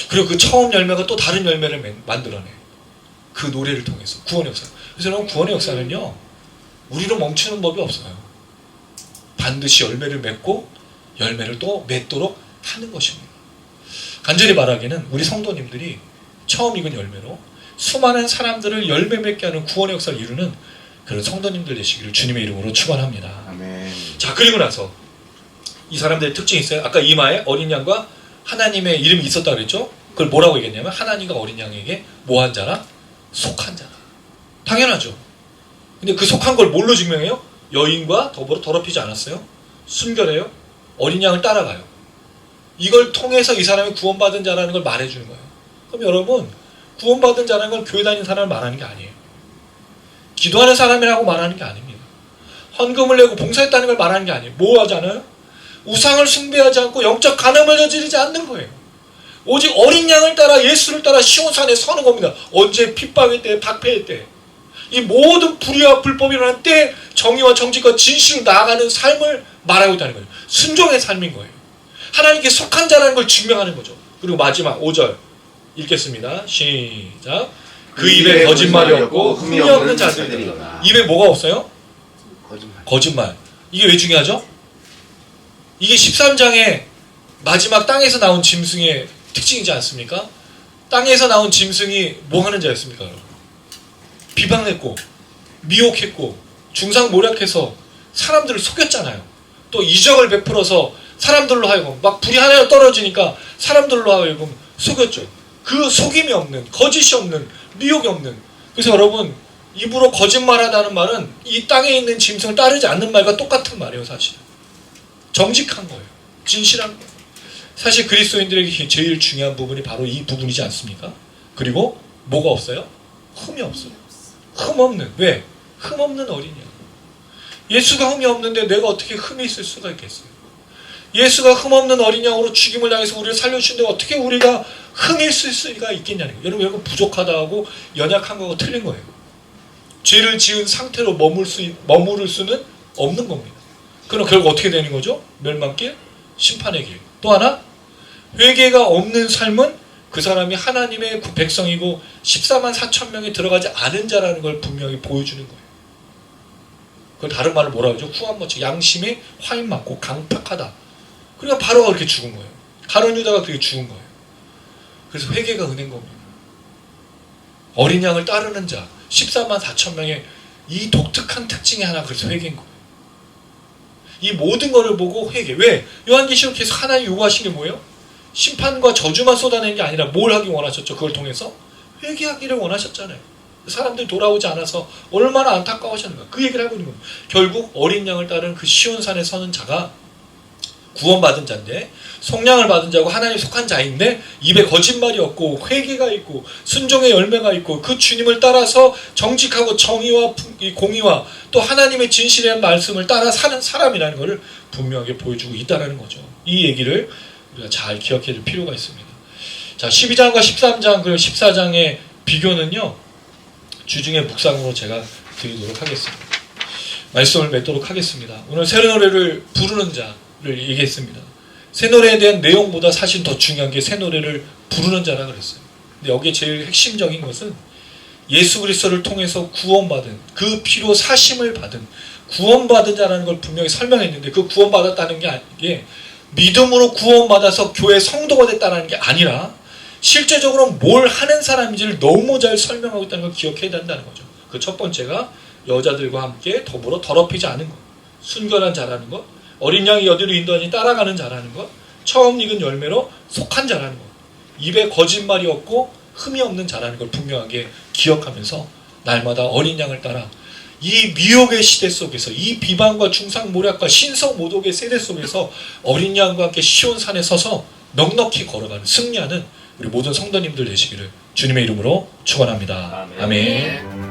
그리고 그 처음 열매가 또 다른 열매를 만들어내. 그 노래를 통해서 구원의 역사. 그래서 여러분 구원의 역사는요, 우리로 멈추는 법이 없어요. 반드시 열매를 맺고 열매를 또 맺도록 하는 것입니다. 간절히 말하기는 우리 성도님들이 처음 익은 열매로 수많은 사람들을 열매 맺게 하는 구원의 역사를 이루는 그런 성도님들 되시기를 주님의 이름으로 축원합니다. 아멘. 자, 그리고 나서 이 사람들의 특징이 있어요. 아까 이마에 어린 양과 하나님의 이름이 있었다 그랬죠? 그걸 뭐라고 얘기했냐면 하나님과 어린 양에게 뭐한 자라? 속한 자라. 당연하죠. 근데 그 속한 걸 뭘로 증명해요? 여인과 더불어 더럽히지 않았어요. 순결해요. 어린 양을 따라가요. 이걸 통해서 이 사람이 구원받은 자라는 걸 말해주는 거예요. 그럼 여러분, 구원받은 자라는 건 교회 다니는 사람을 말하는 게 아니에요. 기도하는 사람이라고 말하는 게 아닙니다. 헌금을 내고 봉사했다는 걸 말하는 게 아니에요. 뭐 하잖아요? 우상을 숭배하지 않고 영적 간음을 저지르지 않는 거예요. 오직 어린 양을 따라 예수를 따라 시온산에 서는 겁니다. 언제? 핍박의 때, 박해의 때. 이 모든 불의와 불법이 일어난 때 정의와 정직과 진실로 나아가는 삶을 말하고 있다는 거예요. 순종의 삶인 거예요. 하나님께 속한 자라는 걸 증명하는 거죠. 그리고 마지막 5절 읽겠습니다. 시작. 그 입에 거짓말이 없고 흠이 없는 자들이라. 입에 뭐가 없어요? 거짓말. 이게 왜 중요하죠? 이게 13장의 마지막 땅에서 나온 짐승의 특징이지 않습니까? 땅에서 나온 짐승이 뭐 하는 자였습니까? 비방했고 미혹했고 중상모략해서 사람들을 속였잖아요. 또 이적을 베풀어서 사람들로 하여금 막 불이 하나 떨어지니까 사람들로 하여금 속였죠. 그 속임이 없는, 거짓이 없는, 미혹이 없는. 그래서 여러분, 입으로 거짓말하다는 말은 이 땅에 있는 짐승을 따르지 않는 말과 똑같은 말이에요. 사실 정직한 거예요. 진실한 거예요. 사실 그리스도인들에게 제일 중요한 부분이 바로 이 부분이지 않습니까? 그리고 뭐가 없어요? 흠이 없어요. 흠 없는. 왜? 흠 없는 어린이. 예수가 흠이 없는데 내가 어떻게 흠이 있을 수가 있겠어요? 예수가 흠 없는 어린 양으로 죽임을 당해서 우리를 살려주는데 어떻게 우리가 흠이 있을 수가 있겠냐는 거예요. 여러분, 부족하다 하고 연약한 거하고 틀린 거예요. 죄를 지은 상태로 머무를 수는 없는 겁니다. 그럼 결국 어떻게 되는 거죠? 멸망길, 심판의 길. 또 하나, 회개가 없는 삶은 그 사람이 하나님의 백성이고 14만 4천 명이 들어가지 않은 자라는 걸 분명히 보여주는 거예요. 그걸 다른 말로 뭐라 그러죠? 후한머치, 양심에 화인 맞고 강팍하다. 그러니까 바로가 그렇게 죽은 거예요. 가룟 유다가 그렇게 죽은 거예요. 그래서 회개가 은혜인 겁니다. 어린 양을 따르는 자 14만 4천 명의 이 독특한 특징이 하나, 그래서 회개인 거예요. 이 모든 거를 보고 회개. 왜? 요한계시록 계속 하나님 요구하신 게 뭐예요? 심판과 저주만 쏟아내는 게 아니라 뭘 하기 원하셨죠? 그걸 통해서 회개하기를 원하셨잖아요. 사람들이 돌아오지 않아서 얼마나 안타까워하셨는가. 그 얘기를 하고 있는 겁니다. 결국 어린 양을 따르는 그 시온산에 서는 자가 구원받은 자인데, 속량을 받은 자고 하나님 속한 자인데 입에 거짓말이 없고 회개가 있고 순종의 열매가 있고 그 주님을 따라서 정직하고 정의와 공의와 또 하나님의 진실의 말씀을 따라 사는 사람이라는 것을 분명하게 보여주고 있다는 거죠. 이 얘기를 우리가 잘 기억해야 될 필요가 있습니다. 자, 12장과 13장 그리고 14장의 비교는요, 주중에 묵상으로 제가 드리도록 하겠습니다. 말씀을 맺도록 하겠습니다. 오늘 새 노래를 부르는 자를 얘기했습니다. 새 노래에 대한 내용보다 사실 더 중요한 게 새 노래를 부르는 자라 그랬어요. 근데 여기에 제일 핵심적인 것은 예수 그리스도를 통해서 구원받은, 그 피로 사심을 받은 구원받은 자라는 걸 분명히 설명했는데, 그 구원받았다는 게 믿음으로 구원받아서 교회 성도가 됐다는 게 아니라 실제적으로 뭘 하는 사람인지를 너무 잘 설명하고 있다는 걸 기억해야 된다는 거죠. 그 첫 번째가 여자들과 함께 더불어 더럽히지 않은 것, 순결한 자라는 것, 어린 양이 어디로 인도하니 따라가는 자라는 것, 처음 익은 열매로 속한 자라는 것, 입에 거짓말이 없고 흠이 없는 자라는 걸 분명하게 기억하면서 날마다 어린 양을 따라 이 미혹의 시대 속에서, 이 비방과 중상모략과 신성모독의 세대 속에서 어린 양과 함께 시온산에 서서 넉넉히 걸어가는, 승리하는 우리 모든 성도님들 되시기를 주님의 이름으로 축원합니다. 아멘.